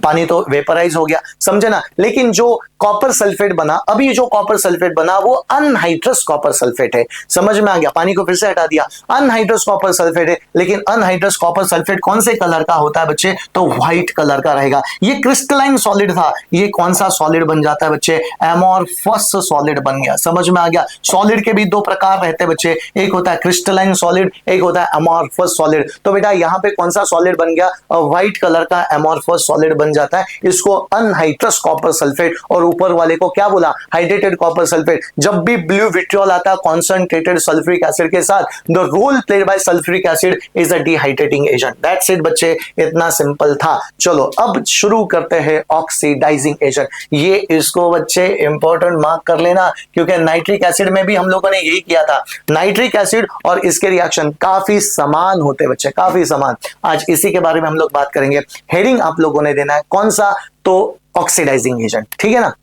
पानी तो वेपराइज हो गया। समझे ना, लेकिन जो कॉपर सल्फेट बना, अभी जो कॉपर सल्फेट बना वो अनहाइड्रस कॉपर सल्फेट है। समझ में आ गया, पानी को फिर से हटा दिया, अनहाइड्रस कॉपर सल्फेट है। लेकिन अनहाइड्रस कॉपर सल्फेट कौन से कलर का होता है बच्चे, तो व्हाइट कलर का रहेगा। ये क्रिस्टलाइन सॉलिड था, ये कौन सा सॉलिड बन जाता है बच्चे, एमोर्फस सॉलिड बन गया। समझ में आ गया, सॉलिड के भी दो प्रकार रहते हैं बच्चे, एक होता है क्रिस्टलाइन सॉलिड, एक होता है एमोर्फस सॉलिड। तो बेटा यहाँ पे कौन सा सॉलिड बन गया, व्हाइट कलर का एमोर्फस सॉलिड बन जाता है, इसको अनहाइड्रस कॉपर सल्फेट, और ऊपर वाले को क्या बोला, हाइड्रेटेड कॉपर सल्फेट। जब भी ब्लू विट्रियोल आता है कॉन्सेंट्रेटेड सल्फ्यूरिक एसिड के साथ, the role played by sulphuric acid is a dehydrating agent. That's it बच्चे, इतना सिंपल था। चलो अब शुरू करते हैं ऑक्सीडाइजिंग एजेंट। ये इसको बच्चे इंपॉर्टेंट मार्क कर लेना, क्योंकि नाइट्रिक एसिड में भी हम लोगों ने यही किया था। नाइट्रिक एसिड और इसके रिएक्शन काफी समान होते हैं बच्चे, काफी समान। आज इसी के बारे में हम लोग बात करेंगे। हेडिंग आप लोगों ने देना है कौन सा, तो ऑक्सीडाइजिंग एजेंट, ठीक है ना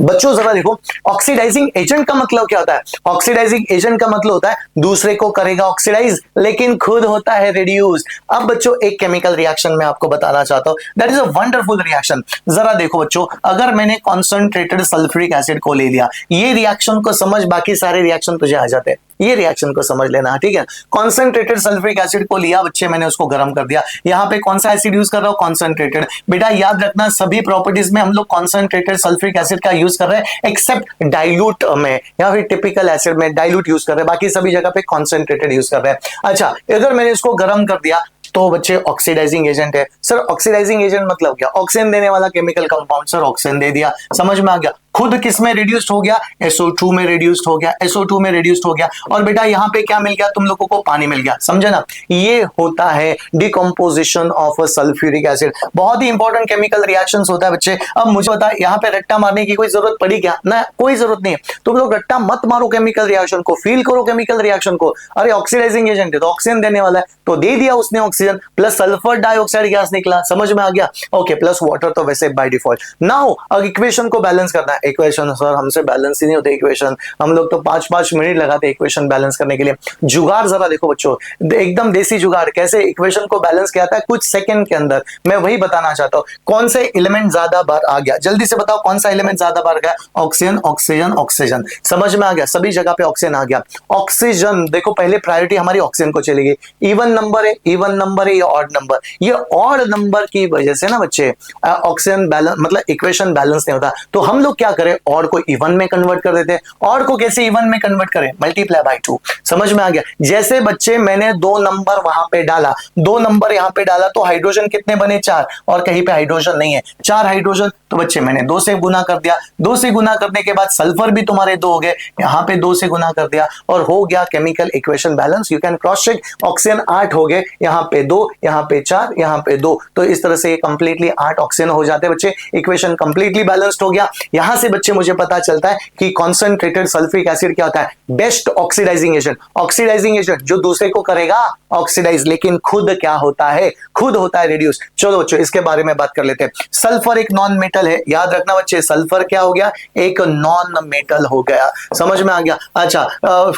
बच्चों। जरा देखो, ऑक्सीडाइजिंग एजेंट का मतलब क्या होता है, ऑक्सीडाइजिंग एजेंट का मतलब होता है दूसरे को करेगा ऑक्सीडाइज, लेकिन खुद होता है रिड्यूस। अब बच्चों एक केमिकल रिएक्शन में आपको बताना चाहता हूं, that is a wonderful reaction. जरा देखो बच्चों, अगर मैंने कॉन्सेंट्रेटेड सल्फ्यूरिक एसिड को ले लिया, ये रिएक्शन को समझ, बाकी सारे रिएक्शन तुझे आ जाते हैं। ये रिएक्शन को समझ लेना, ठीक है। कॉन्सेंट्रेटेड सल्फ्यूरिक एसिड को लिया बच्चे, मैंने उसको गर्म कर दिया। यहाँ पे कौन सा एसिड यूज कर रहा हूं, कॉन्सेंट्रेटेड। बेटा याद रखना, सभी प्रॉपर्टीज में हम लोग कॉन्सेंट्रेटेड सल्फ्यूरिक एसिड का यूज कर रहे हैं, एक्सेप्ट डाइल्यूट में या फिर टिपिकल एसिड में डाइल्यूट यूज कर रहे हैं, बाकी सभी जगह पे कॉन्सेंट्रेटेड यूज कर रहे हैं। अच्छा, अगर मैंने इसको गर्म कर दिया तो बच्चे ऑक्सीडाइजिंग एजेंट है। सर ऑक्सीडाइजिंग एजेंट मतलब क्या, ऑक्सीजन देने वाला केमिकल कंपाउंड। सर ऑक्सीजन दे दिया, समझ में आ गया। खुद किस में रिड्यूस्ड हो गया, SO2 में रिड्यूस्ड हो गया, SO2 में रिड्यूस्ड हो गया, और बेटा यहाँ पे क्या मिल गया तुम लोगों को, पानी मिल गया। समझे ना, ये होता है डिकम्पोजिशन ऑफ सल्फ्यूरिक एसिड। बहुत ही इंपॉर्टेंट केमिकल रिएक्शंस होता है बच्चे। अब मुझे बता, यहाँ पे रट्टा मारने की कोई जरूरत पड़ी क्या? ना, कोई जरूरत नहीं है। तुम लोग रट्टा मत मारो केमिकल रिएक्शन को, फील करो केमिकल रिएक्शन को। अरे ऑक्सीडाइजिंग एजेंट है तो ऑक्सीजन देने वाला है, तो दे दिया उसने oxygen, plus sulphur dioxide gas निकला। समझ में आ गया? ओके, प्लस वाटर तो वैसे बाय डिफॉल्ट। नाउ अब इक्वेशन को बैलेंस करना है। इक्वेशन सर हमसे बैलेंस ही नहीं होते इक्वेशन, हम लोग तो 5-5 मिनट लगाते हैं इक्वेशन बैलेंस करने के लिए। जुगाड़ जरा देखो बच्चों, एकदम देसी जुगाड़, कैसे इक्वेशन को बैलेंस किया था कुछ सेकंड के अंदर, मैं वही बताना चाहता हूं। कौन से एलिमेंट ज्यादा बार आ गया, जल्दी से बताओ कौन सा एलिमेंट ज्यादा बार गया? Oxygen, oxygen, oxygen. समझ में आ गया? सभी जगह पे ऑक्सीजन आ गया। ऑक्सीजन देखो, पहले प्रायोरिटी हमारी ऑक्सीजन को चलेगी। इवन नंबर है, इवन नंबर है या ऑड नंबर? ये ऑड नंबर की वजह से ना बच्चे ऑक्सीजन बैलेंस, मतलब इक्वेशन बैलेंस नहीं होता। तो हम लोग क्या करें, ऑड को इवन में कन्वर्ट कर देते हैं। ऑड को कैसे इवन में कन्वर्ट करें? Multiply by 2। समझ में आ गया? जैसे बच्चे मैंने 2 नंबर वहां पे डाला, 2 नंबर यहां पे डाला, तो हाइड्रोजन कितने बने? 4, और कहीं पे हाइड्रोजन नहीं है, 4 हाइड्रोजन, तो बच्चे मैंने 2 से गुना कर दिया। 2 से गुना करने के बाद सल्फर भी तुम्हारे 2 हो गए, यहां पे 2 से गुना कर दिया, और हो गया chemical equation balance. You can cross check, oxygen 8 हो गए, यहां पे 2, यहां पे 4, यहां पे 2, तो इस तरह से ये कंप्लीटली 8 ऑक्सीजन हो जाते हैं बच्चे। इक्वेशन कंप्लीटली बैलेंस्ड हो गया। यहां से बच्चे मुझे पता चलता है कि कॉन्सेंट्रेटेड सल्फ्यूरिक एसिड क्या होता है? Best oxidising agent. Oxidising agent जो दूसरे को करेगा ऑक्सीडाइज, लेकिन खुद क्या होता है? खुद होता है रिड्यूस। चलो बच्चों इसके बारे में बात कर लेते हैं। सल्फर एक नॉन मेटल है, याद रखना बच्चे, सल्फर क्या हो गया? एक नॉन मेटल हो गया। समझ में आ गया? अच्छा,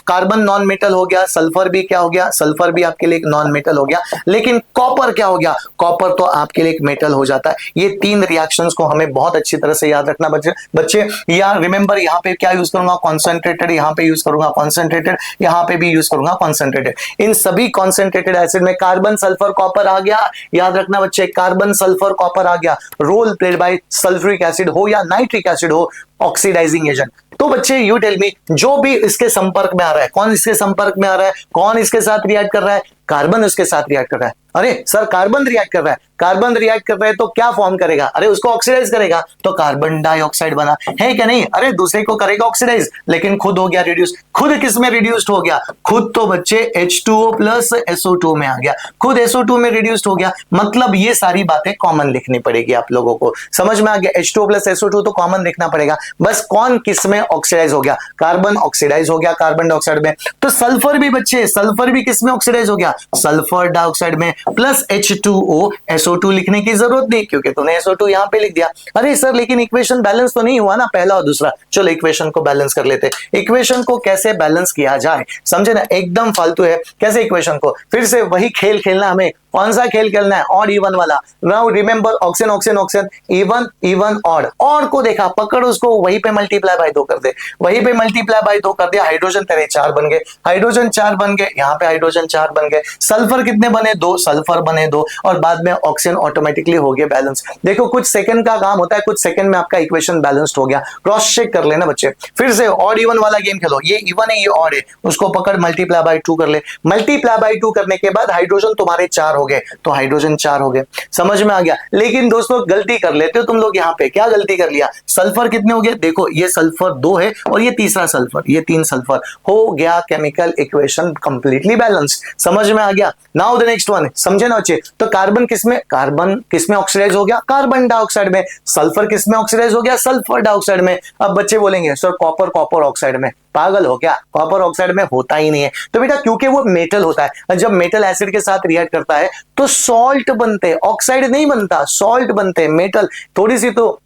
कार्बन नॉन मेटल हो गया, सल्फर भी क्या हो गया? सल्फर भी आपके लिए एक नॉन मेटल हो गया। लेकिन कॉपर क्या हो गया? कॉपर तो आपके लिए एक मेटल हो जाता है। ये 3 रिएक्शंस को हमें बहुत अच्छी तरह से याद रखना बच्चे। या रिमेंबर, यहाँ पे क्या यूज करूंगा? कॉन्सेंट्रेटेड, यहाँ पे यूज करूंगा कॉन्सेंट्रेटेड, यहाँ पे भी यूज करूंगा कॉन्सेंट्रेटेड। इन सभी कॉन्सेंट्रेटेड एसिड में कार्बन सल्फर कॉपर आ गया। याद रखना बच्चे, कार्बन सल्फर कॉपर आ गया। Role played by sulphuric acid हो या नाइट्रिक एसिड हो, ऑक्सीडाइजिंग एजेंट। तो बच्चे यू टेल मी, जो भी इसके संपर्क में आ रहा है, कौन इसके संपर्क में आ रहा है? कौन इसके साथ रिएक्ट कर रहा है? कार्बन उसके साथ रिएक्ट कर रहा है। अरे सर कार्बन रिएक्ट कर रहा है, कार्बन रिएक्ट कर रहा है तो क्या फॉर्म करेगा? अरे उसको ऑक्सीडाइज करेगा, तो कार्बन डाइऑक्साइड बना, है क्या नहीं? अरे दूसरे को करेगा ऑक्सीडाइज, लेकिन खुद हो गया रिड्यूस। खुद किस में रिड्यूस्ड हो गया? खुद तो बच्चे H2O प्लस SO2 में आ गया, खुद SO2 में रिड्यूस्ड हो गया। मतलब ये सारी बातें कॉमन लिखनी पड़ेगी आप लोगों को। समझ में आ गया? H2O प्लस SO2 तो कॉमन लिखना पड़ेगा, बस कौन किस में ऑक्सीडाइज हो गया? कार्बन ऑक्सीडाइज हो गया कार्बन डाइऑक्साइड में। तो सल्फर भी बच्चे, सल्फर भी किस में ऑक्सीडाइज हो गया? सल्फर डाइऑक्साइड में, प्लस H2O, SO2 लिखने की जरूरत नहीं क्योंकि तूने SO2 यहां पे लिख दिया। अरे सर लेकिन इक्वेशन बैलेंस तो नहीं हुआ ना, पहला और दूसरा। चलो इक्वेशन को बैलेंस कर लेते हैं। इक्वेशन को कैसे बैलेंस किया जाए, समझे ना? एकदम फालतू है। कैसे इक्वेशन को? फिर से वही खेल खेलना हमें। कौन सा खेल खेलना है? ऑड इवन वाला। Now remember, oxygen oxygen oxygen, even even odd. Odd को देखा, पकड़ उसको, वहीं पे मल्टीप्लाई बाय 2 कर दे, वहीं पे मल्टीप्लाई बाय 2 कर दिया। हाइड्रोजन तेरे 4 बन गए, हाइड्रोजन 4 बन गए, यहाँ पे हाइड्रोजन 4 बन गए। सल्फर कितने बने? 2, सल्फर बने 2, और बाद में ऑक्सीजन ऑटोमेटिकली हो गया बैलेंस। देखो कुछ सेकंड का काम होता है, कुछ सेकंड में आपका इक्वेशन बैलेंस्ड हो गया। क्रॉस चेक कर लेना बच्चे। फिर से ऑड इवन वाला गेम खेलो। ये इवन है, ये ऑड है, उसको पकड़ मल्टीप्लाई बाय 2 कर ले। मल्टीप्लाई बाय 2 करने के बाद हाइड्रोजन तुम्हारे 4 हो गए, तो हाइड्रोजन 4 हो गए। समझ में आ गया? लेकिन दोस्तों गलती कर लेते हो तुम लोग। यहाँ पे क्या गलती कर लिया? सल्फर कितने हो गए? देखो ये सल्फर 2 है और ये तीसरा सल्फर, ये 3 सल्फर हो गया। Chemical equation completely balanced. समझ में आ गया? नाउ द नेक्स्ट वन, समझे ना बच्चे? तो कार्बन किसमें ऑक्सीडाइज हो गया? कार्बन डाइऑक्साइड में। सल्फर किसमें ऑक्सीडाइज हो गया? सल्फर डाइऑक्साइड में। अब बच्चे बोलेंगे सर कॉपर ऑक्साइड में। पागल हो क्या? कॉपर ऑक्साइड में होता ही नहीं है। तो बेटा क्योंकि वो मेटल होता है, जब मेटल एसिड के साथ रिएक्ट करता है तो सॉल्ट बनते हैं, ऑक्साइड नहीं बनता, सॉल्ट बनते हैं। मेटल थोड़ी सी तो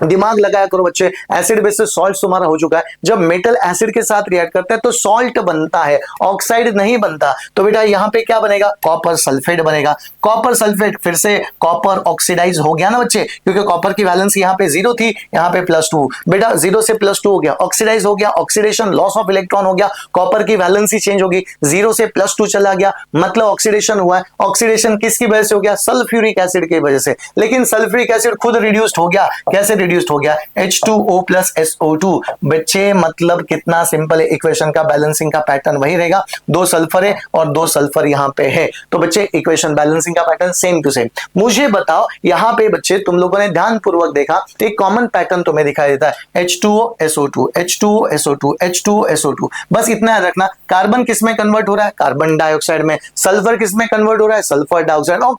दिमाग लगाया करो बच्चे, एसिड बेस सॉल्ट तुम्हारा हो चुका है। जब मेटल एसिड के साथ रिएक्ट करता है तो सॉल्ट बनता है, ऑक्साइड नहीं बनता। तो बेटा यहाँ पे क्या बनेगा? कॉपर सल्फेट बनेगा। कॉपर सल्फेट, फिर से कॉपर ऑक्सीडाइज हो गया ना बच्चे, क्योंकि कॉपर की वैलेंस यहाँ पे 0 थी, यहाँ पे +2। बेटा 0 से +2 हो गया, ऑक्सीडाइज हो गया, ऑक्सीडेशन, लॉस ऑफ इलेक्ट्रॉन हो गया, कॉपर की वैलेंस ही चेंज होगी, 0 से +2 चला गया, मतलब ऑक्सीडेशन हुआ है। ऑक्सीडेशन किसकी वजह से हो गया? सल्फ्यूरिक एसिड की वजह से। लेकिन सल्फ्यूरिक एसिड खुद रिड्यूस्ड हो गया। कैसे रिड्यूस्ड हो गया H2O प्लस SO2। बच्चे मतलब कितना सिंपल है, इक्वेशन का बैलेंसिंग का पैटर्न वही रहेगा, 2 सल्फर है और 2 सल्फर यहाँ पे है, तो बच्चे इक्वेशन बैलेंसिंग का पैटर्न सेम टू सेम। मुझे बताओ यहाँ पे बच्चे तुम लोगों ने ध्यान पूर्वक देखा, एक कॉमन पैटर्न तुम्हें दिखाई देता है H2O SO2 H2O SO2 H2O SO2। बस इतना याद रखना, कार्बन किस में कन्वर्ट हो रहा है, कार्बन डाइऑक्साइड में, सल्फर किस में कन्वर्ट हो रहा है, सल्फर डाइऑक्साइड, और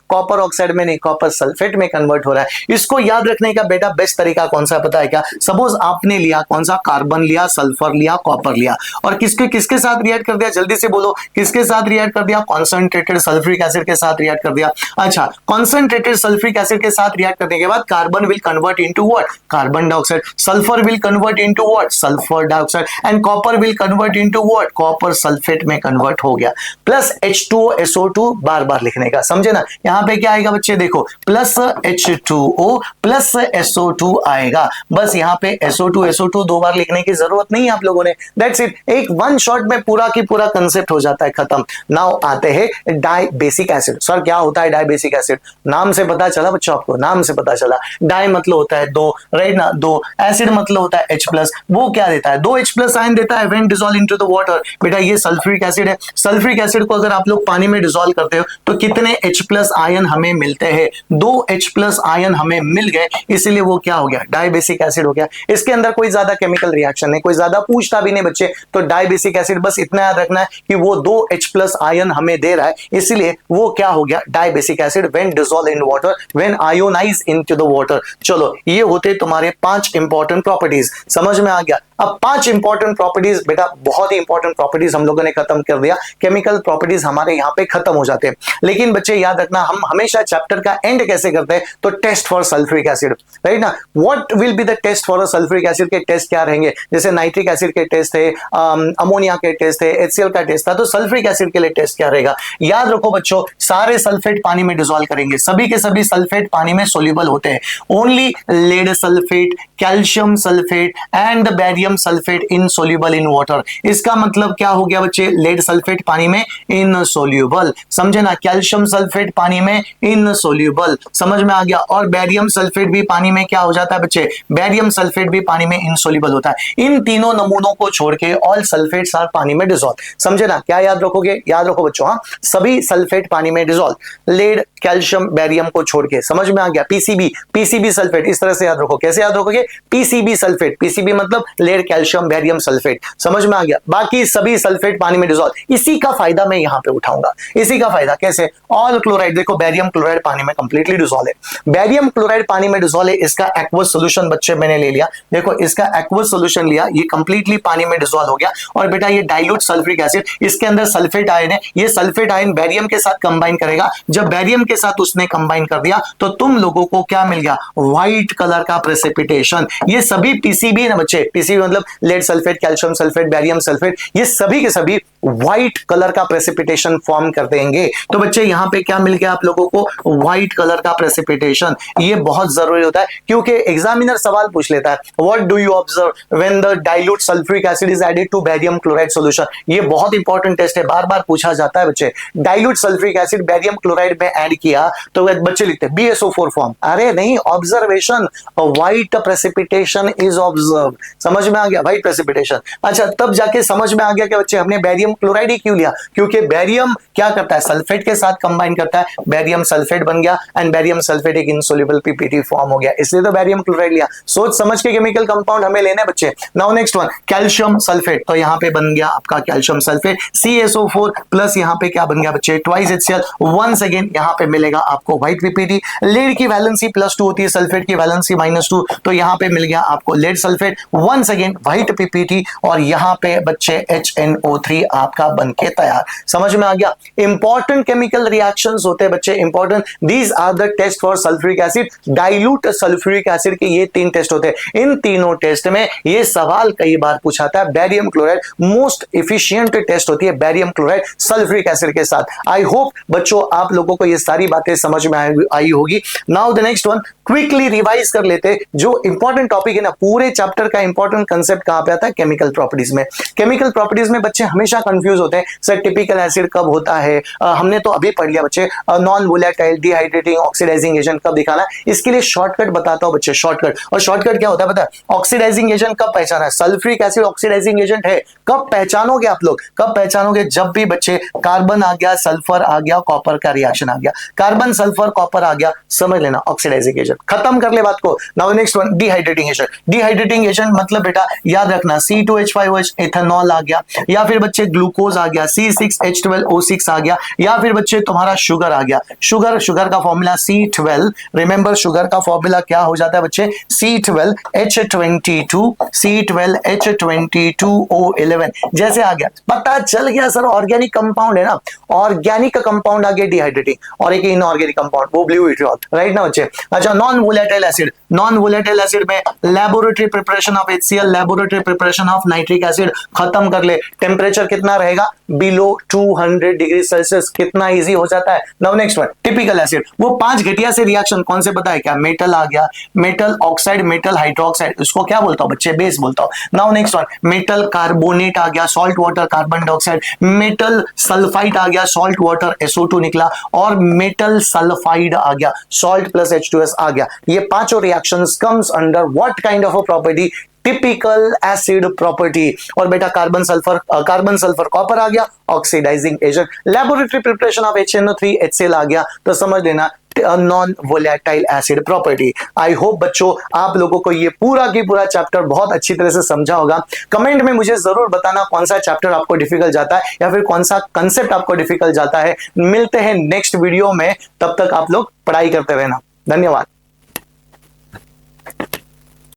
कॉपर ऑक्साइड में नहीं, कॉपर सल्फेट में कन्वर्ट हो रहा है। इसको याद रखने का बेटा बेस्ट तरीका कौन सा पता है क्या? सपोज आपने लिया कौन सा, कार्बन लिया, सल्फर लिया, कॉपर लिया, और किसके साथ रिएक्ट कर दिया, जल्दी से बोलो किसके साथ रिएक्ट कर दिया, कॉन्सेंट्रेटेड सल्फ्यूरिक एसिड के साथ रिएक्ट कर दिया। अच्छा, कॉन्सेंट्रेटेड सल्फ्यूरिक एसिड के साथ रिएक्ट करने के बाद carbon will convert into what, carbon dioxide, sulphur will convert into what, sulphur dioxide, and copper will convert into what, copper sulphate में कन्वर्ट हो गया। प्लस H2O SO2 बार बार लिखने का, समझे ना? यहां पे क्या आएगा बच्चे, देखो प्लस H2O प्लस SO2 आएगा। बस यहाँ पे SO2 दो बार लिखने की जरूरत नहीं है आप लोगों ने, दैट्स इट, एक वन शॉट में पूरा की पूरा कंसेप्ट हो जाता है, खत्म। नाउ आते हैं डाई बेसिक एसिड। सर क्या होता है डाई बेसिक एसिड? नाम से पता चला बच्चों, आपको नाम से पता चला, डाई मतलब होता है दो, राइट ना, दो, एसिड मतलब होता है H+, वो क्या देता है, 2 H+ आयन देता है when dissolve into the water. बेटा ये सल्फ्यूरिक एसिड है, सल्फ्यूरिक एसिड को अगर आप लोग पानी में डिसॉल्व करते हो तो कितने H+ आयन हमें मिलते हैं, 2 H+ आयन हमें मिल गए, इसलिए वो क्या हो गया, डाई बेसिक एसिड हो गया। इसके अंदर कोई ज्यादा केमिकल रिएक्शन नहीं, कोई ज्यादा पूछता भी नहीं बच्चे, तो डाई बेसिक एसिड, बस इतना याद रखना है कि वो 2 H+ आयन हमें दे रहा है, इसलिए वो क्या हो गया, di basic acid when dissolve in water, when ionise into the water. चलो ये होते तुम्हारे 5 इंपॉर्टेंट प्रॉपर्टीज, समझ में आ गया। अब 5 इंपॉर्टेंट प्रॉपर्टीज, बेटा बहुत ही इंपॉर्टेंट प्रॉपर्टीज हम लोगों ने खत्म कर दिया, केमिकल प्रॉपर्टीज हमारे यहाँ पे खत्म हो जाते हैं। लेकिन बच्चे याद रखना, हम हमेशा चैप्टर का एंड कैसे करते हैं, तो test for sulphuric acid, right ना। What will be the test for sulphuric acid के टेस्ट क्या रहेंगे? जैसे नाइट्रिक एसिड के टेस्ट थे, अमोनिया के टेस्ट थे, HCl का टेस्ट था, तो सल्फ्यूरिक एसिड के लिए टेस्ट क्या रहेगा? याद रखो बच्चों, सारे सल्फेट पानी में डिसॉल्व करेंगे, सभी के सभी सल्फेट पानी में सोल्यूबल होते हैं। Only lead sulphate, calcium sulphate and the barium sulphate insoluble in water. इसका मतलब क्या हो गया बच्चे, लेड सल्फेट पानी में इनसोल्यूबल, समझे ना, कैल्शियम सल्फेट पानी में इनसोल्यूबल, समझ में आ गया। और बैरियम सल्फेट भी पानी में क्या हो जाता है बच्चे, बैरियम सल्फेट भी पानी में इनसोल्यूबल होता है। इन तीनों नमूनों को छोड़ के ऑल सल्फेट्स आर पानी में डिसॉल्व, समझे ना। क्या याद रखोगे, याद रखो बच्चों, हाँ, सभी सल्फेट पानी में डिसॉल्व, लेड कैल्शियम बैरियम को छोड़ के, समझ में आ गया। पीसीबी सल्फेट, इस तरह से याद रखो, कैसे याद रखोगे, पीसीबी सल्फेट, पीसीबी मतलब लेड कैल्शियम बैरियम सल्फेट, समझ में आ गया। बाकी सभी सल्फेट पानी में डिसॉल्व। इसी का फायदा मैं यहां पे उठाऊंगा, इसी का फायदा कैसे, ऑल क्लोराइड, देखो बैरियम क्लोराइड पानी में कंप्लीटली डिसॉल्व है, बैरियम क्लोराइड पानी में डिसॉल्व है, इसका एक्वस सॉल्यूशन बच्चे मैंने ले लिया, देखो इसका एक्वस सॉल्यूशन लिया, ये कंप्लीटली पानी में डिसॉल्व हो गया। और बेटा ये डाइल्यूट सल्फ्यूरिक एसिड, इसके अंदर सल्फेट आयन है, ये सल्फेट आयन बैरियम के साथ कंबाइन करेगा, जब बैरियम के साथ उसने कंबाइन कर दिया तो तुम लोगों को क्या मिल गया, व्हाइट कलर का प्रेसिपिटेशन। ये सभी पीसीबी है ना बच्चे, पीसीबी मतलब lead sulphate, calcium sulphate, barium sulphate, ये सभी के सभी व्हाइट कलर का प्रेसिपिटेशन फॉर्म कर देंगे। तो बच्चे यहां पे क्या मिल गया आप लोगों को, व्हाइट कलर का प्रेसिपिटेशन। ये बहुत जरूरी होता है क्योंकि एग्जामिनर सवाल पूछ लेता है, what do you observe when the dilute sulphuric acid is added to barium chloride solution. ये बहुत इंपॉर्टेंट टेस्ट है, बार बार पूछा जाता है बच्चे। Dilute sulphuric acid barium chloride में ऐड किया तो बच्चे लिखते हैं BSO4 फॉर्म, अरे नहीं, observation, white precipitation is observe, समझ में आ गया, व्हाइट प्रेसिपिटेशन। अच्छा, तब जाके समझ में आ गया कि बच्चे हमने बैरियम क्लोराइड ही क्यों लिया, क्योंकि बैरियम क्या करता है, सल्फेट के साथ कंबाइन करता है, बैरियम सल्फेट बन गया, एंड बैरियम सल्फेट एक इनसोल्यूबल PPT फॉर्म हो गया, इसलिए तो बैरियम क्लोराइड लिया। सोच समझ के केमिकल कंपाउंड हमें लेने बच्चे। Now next one, calcium sulphate, तो यहां पे बन गया आपका कैल्शियम सल्फेट, CaSO4 प्लस यहां पे क्या बन गया बच्चे, ट्वाइस HCl, वंस अगेन यहां पे मिलेगा आपको व्हाइट PPT। लेड की वैलेंसी +2 होती है, सल्फेट की वैलेंसी -2, तो यहां पे मिल गया आपको lead sulphate, once again white PPT, और यहां पे बच्चे HNO3 आपका बनके तैयार, समझ में आ गया। इंपॉर्टेंट केमिकल रिएक्शंस होते हैं बच्चे, important, these are the test for sulphuric acid, dilute sulphuric acid के ये 3 टेस्ट होते हैं। इन तीनों टेस्ट में ये सवाल कई बार पूछा था, barium chloride most efficient test होती है, बैरियम क्लोराइड सल्फ्यूरिक एसिड के साथ। आई होप बच्चों आप लोगों को ये सारी बातें समझ में आई होगी। Now the next one, quickly revise कर लेते, जो इंपॉर्टेंट टॉपिक है ना, पूरे चैप्टर का इंपॉर्टेंट कंसेप्ट कहां पे आता है? केमिकल प्रॉपर्टीज में। केमिकल प्रॉपर्टीज में बच्चे हमेशा कंफ्यूज होते हैं, सर टिपिकल एसिड कब होता है? हमने तो अभी पढ़ लिया बच्चे, non volatile dehydrating oxidising agent कब दिखाना है। इसके लिए शॉर्टकट बताता हूं बच्चे, शॉर्टकट। और शॉर्टकट क्या होता है पता है? ऑक्सीडाइजिंग एजेंट कब पहचाना है? सल्फ्यूरिक एसिड ऑक्सीडाइजिंग एजेंट है। कब पहचानोगे आप लोग? कब पहचानोगे? जब भी बच्चे कार्बन आ गया, सल्फर आ गया, कॉपर का रिएक्शन आ गया, कार्बन सल्फर कॉपर आ गया, समझ लेना ऑक्सीडाइजिंग एजेंट। खत्म कर ले बात को। Now next one, dehydrating agent. Dehydrating agent मतलब बेटा याद रखना, C2H5OH एथेनॉल आ गया, या फिर बच्चे ग्लूकोज आ गया, C6H12O6 आ गया, या फिर बच्चे तुम्हारा शुगर आ गया। शुगर का फॉर्मूला C12, रिमेंबर शुगर का फॉर्मूला क्या हो जाता है बच्चे? C12H22O11। जैसे आ गया, पता चल गया सर ऑर्गेनिक कंपाउंड है ना, ऑर्गेनिक कंपाउंड आ गया डिहाइड्रेटिंग, और एक इनऑर्गेनिक कंपाउंड वो ब्लू विट्रियोल, राइट ना बच्चे। अच्छा, non volatile acid. Non volatile acid में laboratory preparation of HCl, laboratory preparation of nitric acid. खत्म कर ले। टेम्परेचर कितना रहेगा? Below 200 degree Celsius. कितना इजी हो जाता है। Now next one, typical acid. वो 5 घटिया से रिएक्शन कौन से पता है क्या? मेटल आ गया, मेटल ऑक्साइड, मेटल हाइड्रोक्साइड, इसको क्या बोलता हूं बच्चे? बेस बोलता हूं। Now next one, metal carbonate आ गया, salt water carbon dioxide, metal sulphide आ गया, सॉल्ट वाटर SO2 निकला, और मेटल सल्फाइड आ गया, सॉल्ट प्लस H2S आ गया। ये पांचों reactions comes under what kind of a property? Typical acid property. और बेटा कार्बन सल्फर कॉपर आ गया, oxidising agent. Laboratory preparation of HNO3 HCl आ गया, तो समझ लेना non volatile acid property. I hope बच्चों आप लोगों को ये पूरा की पूरा चैप्टर बहुत अच्छी तरह से समझा होगा। कमेंट में मुझे जरूर बताना कौन सा चैप्टर आपको डिफिकल्ट जाता है, या फिर कौन सा कंसेप्ट आपको डिफिकल्ट जाता है। मिलते हैं नेक्स्ट वीडियो में, तब तक आप लोग पढ़ाई करते रहना। धन्यवाद।